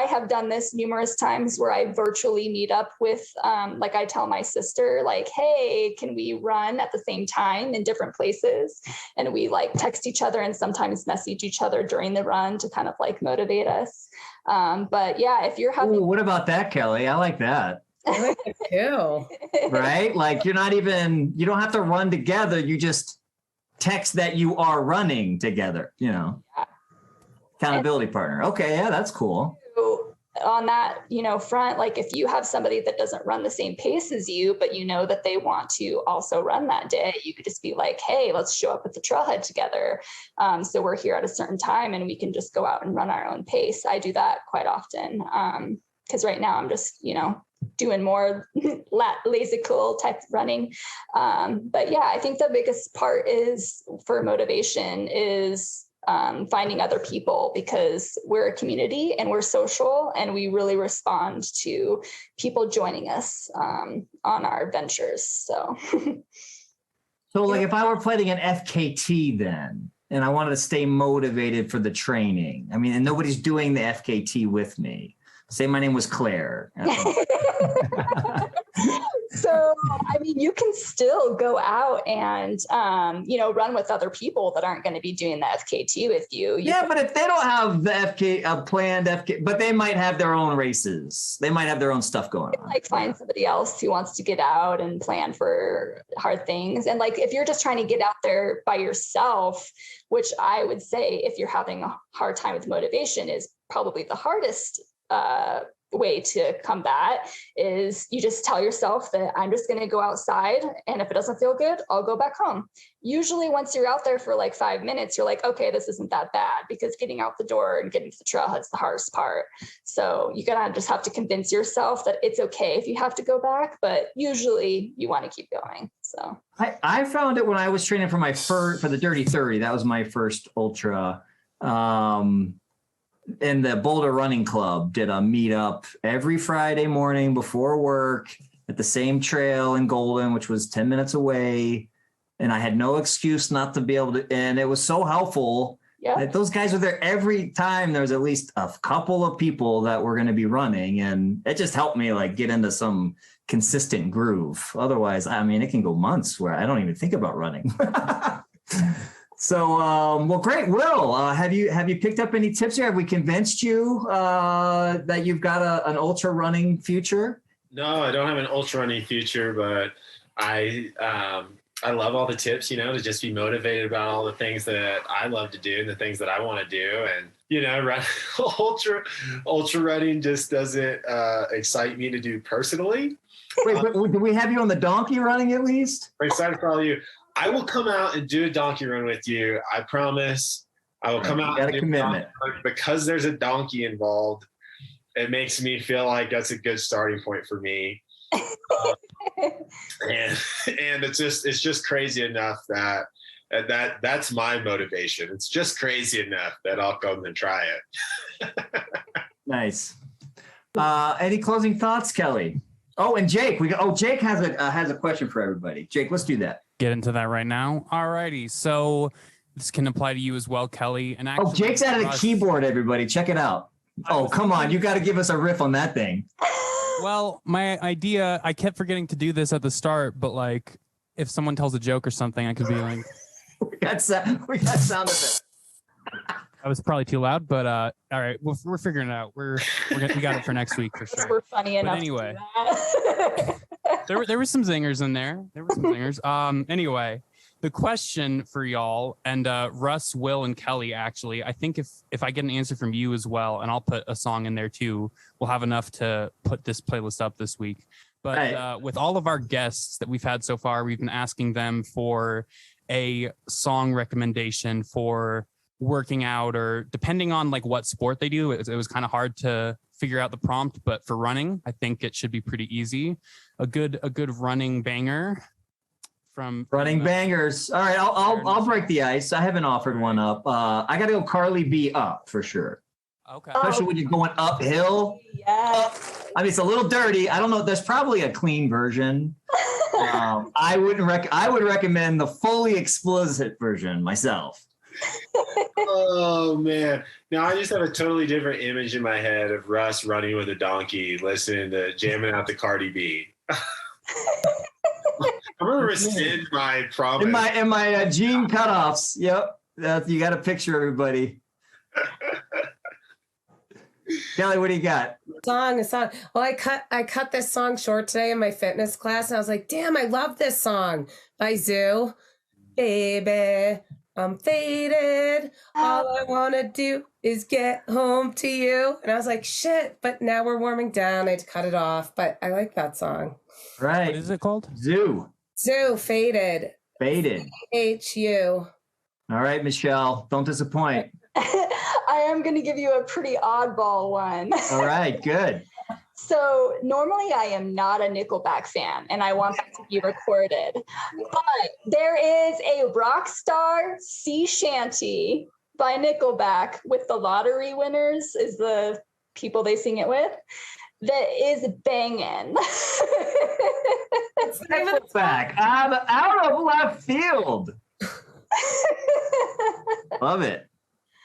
have done this numerous times where I virtually meet up with, like I tell my sister, like, hey, can we run at the same time in different places? And we like text each other and sometimes message each other during the run to kind of like motivate us. But yeah, if you're having. Ooh, what about that, Kelly? I like that. I like it too. Right? Like you don't have to run together. You just text that you are running together, Yeah. Accountability partner. Okay. Yeah, that's cool. On that, front, like if you have somebody that doesn't run the same pace as you, but you know that they want to also run that day, you could just be like, hey, let's show up at the trailhead together. So we're here at a certain time and we can just go out and run our own pace. I do that quite often. Because right now I'm just, doing more lazical type running. But yeah, I think the biggest part is for motivation is finding other people, because we're a community and we're social and we really respond to people joining us on our adventures. So like if I were planning an FKT then, and I wanted to stay motivated for the training, and nobody's doing the FKT with me. Say my name was Claire. So, you can still go out and, run with other people that aren't going to be doing the FKT with you. But if they don't have the planned FK, but they might have their own races. They might have their own stuff going on. Like find somebody else who wants to get out and plan for hard things. And like, if you're just trying to get out there by yourself, which I would say if you're having a hard time with motivation is probably the hardest way to combat, is you just tell yourself that I'm just going to go outside, and if it doesn't feel good, I'll go back home. Usually once you're out there for like 5 minutes, you're like, okay, this isn't that bad, because getting out the door and getting to the trailhead's the hardest part. So you gotta just have to convince yourself that it's okay if you have to go back, but usually you want to keep going. So I found it when I was training for for the Dirty 30. That was my first ultra. And the Boulder Running Club did a meetup every Friday morning before work at the same trail in Golden, which was 10 minutes away. And I had no excuse not to be able to. And it was so helpful. yeah. Those guys were there every time. There was at least a couple of people that were going to be running, and it just helped me like get into some consistent groove. Otherwise, I mean, it can go months where I don't even think about running. So, well, great. Will, have you picked up any tips here? Have we convinced you that you've got an ultra running future? No, I don't have an ultra running future, but I love all the tips, you know, to just be motivated about all the things that I love to do and the things that I want to do. And, you know, ultra running just doesn't excite me to do personally. Wait, but do we have you on the donkey running at least? I'm excited for all of you. I will come out and do a donkey run with you. I promise. I will come out and do a commitment. Because there's a donkey involved. It makes me feel like that's a good starting point for me. And it's just crazy enough that's my motivation. It's just crazy enough that I'll come and try it. Nice. Any closing thoughts, Kelly? Oh, and Jake. Jake has a question for everybody. Jake, let's do that. Get into that right now. All righty. So this can apply to you as well, Kelly. And actually, Jake's added a keyboard, everybody. Check it out. Oh, come on. You got to give us a riff on that thing. Well, my idea, I kept forgetting to do this at the start, but like if someone tells a joke or something, I could be like, we got sound of it. That was probably too loud, but all right, we're figuring it out. We got it for next week for sure. We're funny enough. But anyway, to do that. there were some zingers in there. Anyway, the question for y'all and Russ, Will, and Kelly, actually, I think if I get an answer from you as well, and I'll put a song in there too, we'll have enough to put this playlist up this week. But with all of our guests that we've had so far, we've been asking them for a song recommendation for working out, or depending on like what sport they do. It was kind of hard to figure out the prompt, but for running, I think it should be pretty easy. A good running banger from running bangers. All right, I'll break the ice. I haven't offered one up. I got to go Carly B up for sure. Okay. Especially when you're going uphill. Yes. I mean, it's a little dirty. I don't know. There's probably a clean version. I would recommend the fully explicit version myself. Oh man. Now I just have a totally different image in my head of Russ running with a donkey, listening to jamming out the Cardi B. I'm gonna rescind my promise. In my jean cutoffs. Yep. You got to picture everybody. Kelly, what do you got? A song. Well, I cut this song short today in my fitness class, and I was like, damn, I love this song by Zoo. Baby, I'm faded. All I want to do is get home to you. And I was like, shit, but now we're warming down. I had to cut it off, but I like that song. Right. What is it called? Zoo, Faded. Faded. HU. All right, Michele, don't disappoint. I am going to give you a pretty oddball one. All right, good. So normally I am not a Nickelback fan, and I want that to be recorded. But there is a Rockstar Sea Shanty by Nickelback with the lottery winners is the people they sing it with. That is banging. Nickelback out of left field. Love it.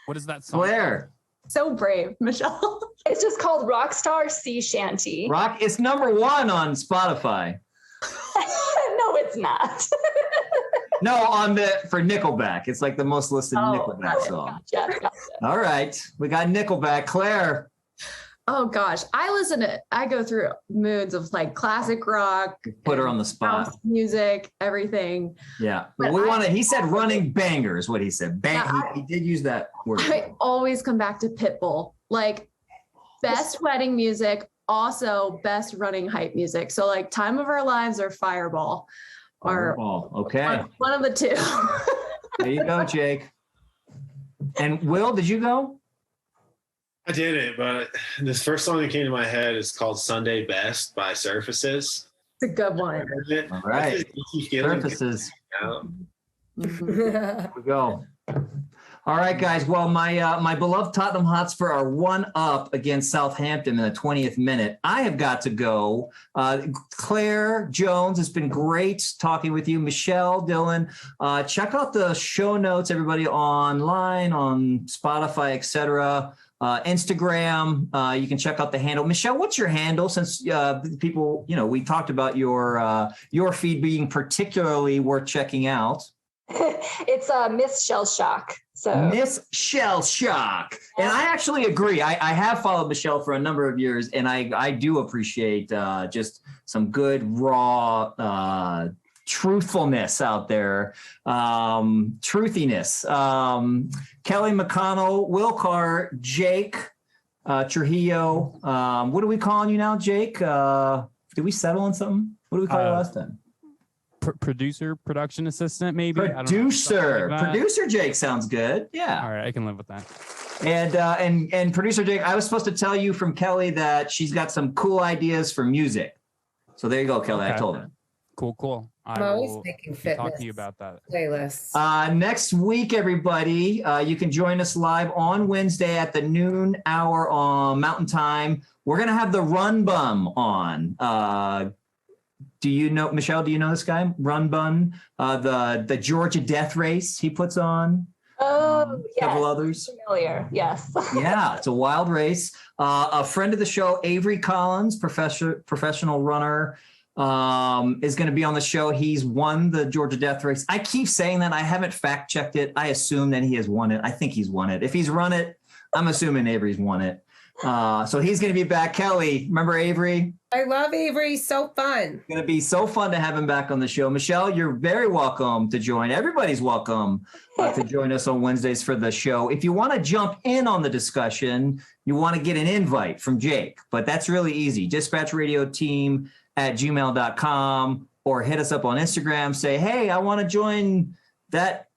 What is that song? Claire. So brave, Michele. It's just called Rockstar Sea Shanty. It's number 1 on Spotify. No, it's not. No, for Nickelback. It's like the most listened Nickelback song. Gotcha. All right. We got Nickelback. Claire. Oh gosh, I go through moods of like classic rock, Put her on the spot. house music, everything. Yeah. But he said running banger is what he said. He did use that word. I always come back to Pitbull, like best wedding music, also best running hype music. So like Time of Our Lives or Fireball. Fireball. Okay. One of the two. There you go, Jake. And Will, did you go? I did it, but this first song that came to my head is called Sunday Best by Surfaces. It's a good one. All right. Surfaces. Here we go. All right, guys. Well, my beloved Tottenham Hotspur are 1-up against Southampton in the 20th minute. I have got to go. Claire Jones, it's been great talking with you. Michele, Dillon, check out the show notes, everybody, online, on Spotify, etc. Instagram, you can check out the handle. Michele, what's your handle? Since people, we talked about your feed being particularly worth checking out. It's Miss Shell Shock. So Miss Shell Shock. And I actually agree. I have followed Michele for a number of years, and I do appreciate just some good raw truthfulness out there, truthiness. Kelly McConnell, Will Carr, Jake Trujillo. What are we calling you now, Jake? Did we settle on something? What did we call you last time? Producer, production assistant, maybe. Producer, producer Jake sounds good. Yeah. All right, I can live with that. And producer Jake, I was supposed to tell you from Kelly that she's got some cool ideas for music. So there you go, Kelly. Okay. I told her. Cool. I'm always making fitness. Talk to you about that. Playlists. Next week, everybody, you can join us live on Wednesday at the noon hour on Mountain Time. We're gonna have the Run Bum on. Do you know, Michele, do you know this guy? Run Bun, the Georgia Death Race he puts on. Oh, yes. Several others. Familiar, yes. Yeah, it's a wild race. A friend of the show, Avery Collins, professional runner, is going to be on the show. He's won the Georgia Death Race. I keep saying that. I haven't fact checked it. I assume that he has won it. I think he's won it. If he's run it, I'm assuming Avery's won it. So he's going to be back. Kelly, remember Avery? I love Avery. So fun. It's going to be so fun to have him back on the show. Michele, you're very welcome to join. Everybody's welcome to join us on Wednesdays for the show. If you want to jump in on the discussion, you want to get an invite from Jake, but that's really easy. dispatchradioteam@gmail.com, or hit us up on Instagram. Say, hey, I want to join that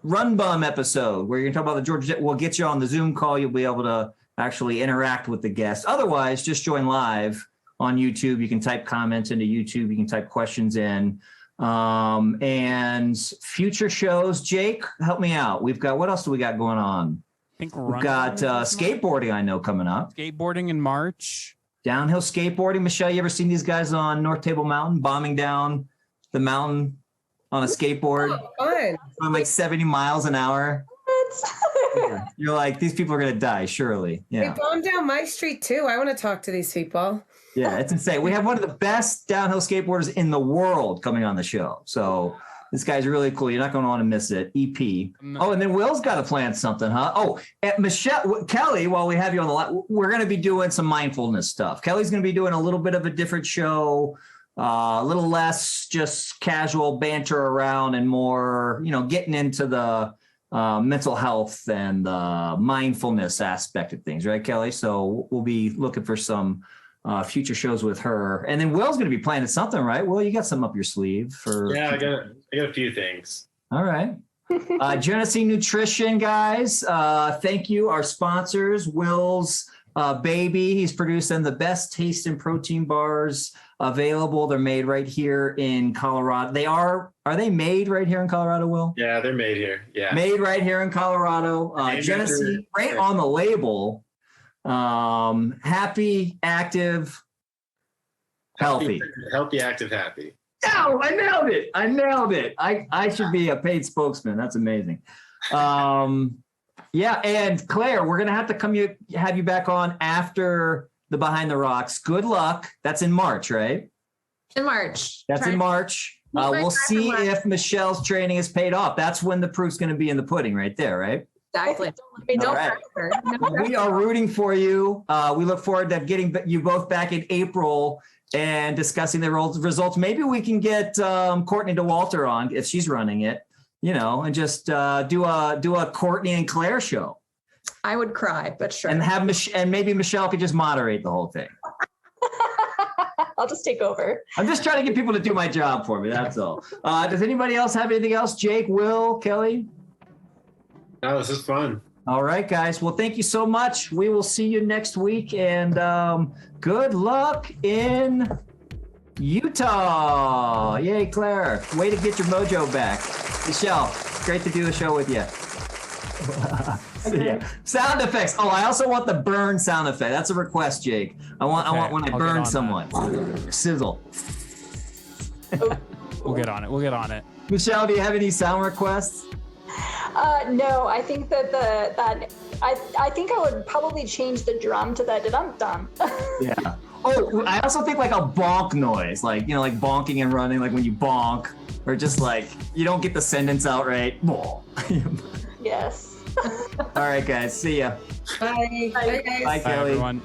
Run Bum episode where you're going to talk about the Georgia. We'll get you on the Zoom call. You'll be able to actually interact with the guests. Otherwise, just join live on YouTube. You can type comments into YouTube. You can type questions in. And future shows, Jake, help me out. We've got, what else do we got going on? I think we've got skateboarding, I know, coming up. Skateboarding in March. Downhill skateboarding. Michele, you ever seen these guys on North Table Mountain bombing down the mountain on a skateboard? Oh, fun. Going like 70 miles an hour. Yeah. You're like, these people are going to die, surely. Yeah. They bombed down my street too. I want to talk to these people. Yeah, it's insane. We have one of the best downhill skateboarders in the world coming on the show. So this guy's really cool. You're not going to want to miss it. EP. Oh, and then Will's got to plan something, huh? Oh, Michele, Kelly, while we have you on the line, we're going to be doing some mindfulness stuff. Kelly's going to be doing a little bit of a different show, a little less just casual banter around and more, getting into the mental health and mindfulness aspect of things, right, Kelly? So we'll be looking for some future shows with her, and then Will's going to be planning something, right? Will, you got some up your sleeve for? Yeah, I got a few things. All right. Genesee Nutrition, guys. Thank you, our sponsors. Will's Baby. He's producing the best taste and protein bars available. They're made right here in Colorado. Are they made right here in Colorado, Will? Yeah, they're made here. Yeah. Made right here in Colorado. Genesee, right on the label. Happy, active, healthy. Healthy, active, happy. Oh, I nailed it. I should be a paid spokesman. That's amazing. Yeah, and Claire, we're gonna have to have you back on after the Behind the Rocks. Good luck. That's in March, right? In March. That's in March. We'll see if Michele's training is paid off. That's when the proof's going to be in the pudding, right there, right? Exactly. All right. We are rooting for you. We look forward to getting you both back in April and discussing the results. Maybe we can get Courtney DeWalter on if she's running it, and just do a Courtney and Claire show. I would cry, but sure. And and maybe Michele could just moderate the whole thing. I'll just take over. I'm just trying to get people to do my job for me. That's all. Does anybody else have anything else? Jake, Will, Kelly? No, this is fun. All right, guys. Well, thank you so much. We will see you next week, and good luck in Utah. Yay, Claire. Way to get your mojo back. Michelle, great to do a show with you. Yeah. Sound effects. Oh, I also want the burn sound effect. That's a request, Jake. I want when I I'll burn get on someone. Sizzle. We'll get on it. We'll get on it. Michelle, do you have any sound requests? No, I think that I think I would probably change the drum to that dum dum. Yeah. Oh, I also think like a bonk noise, like, you know, like bonking and running, like when you bonk, or just like you don't get the sentence out right. Yes. All right, guys. See ya. Bye. Bye, guys. Bye, Bye, Kelly. everyone.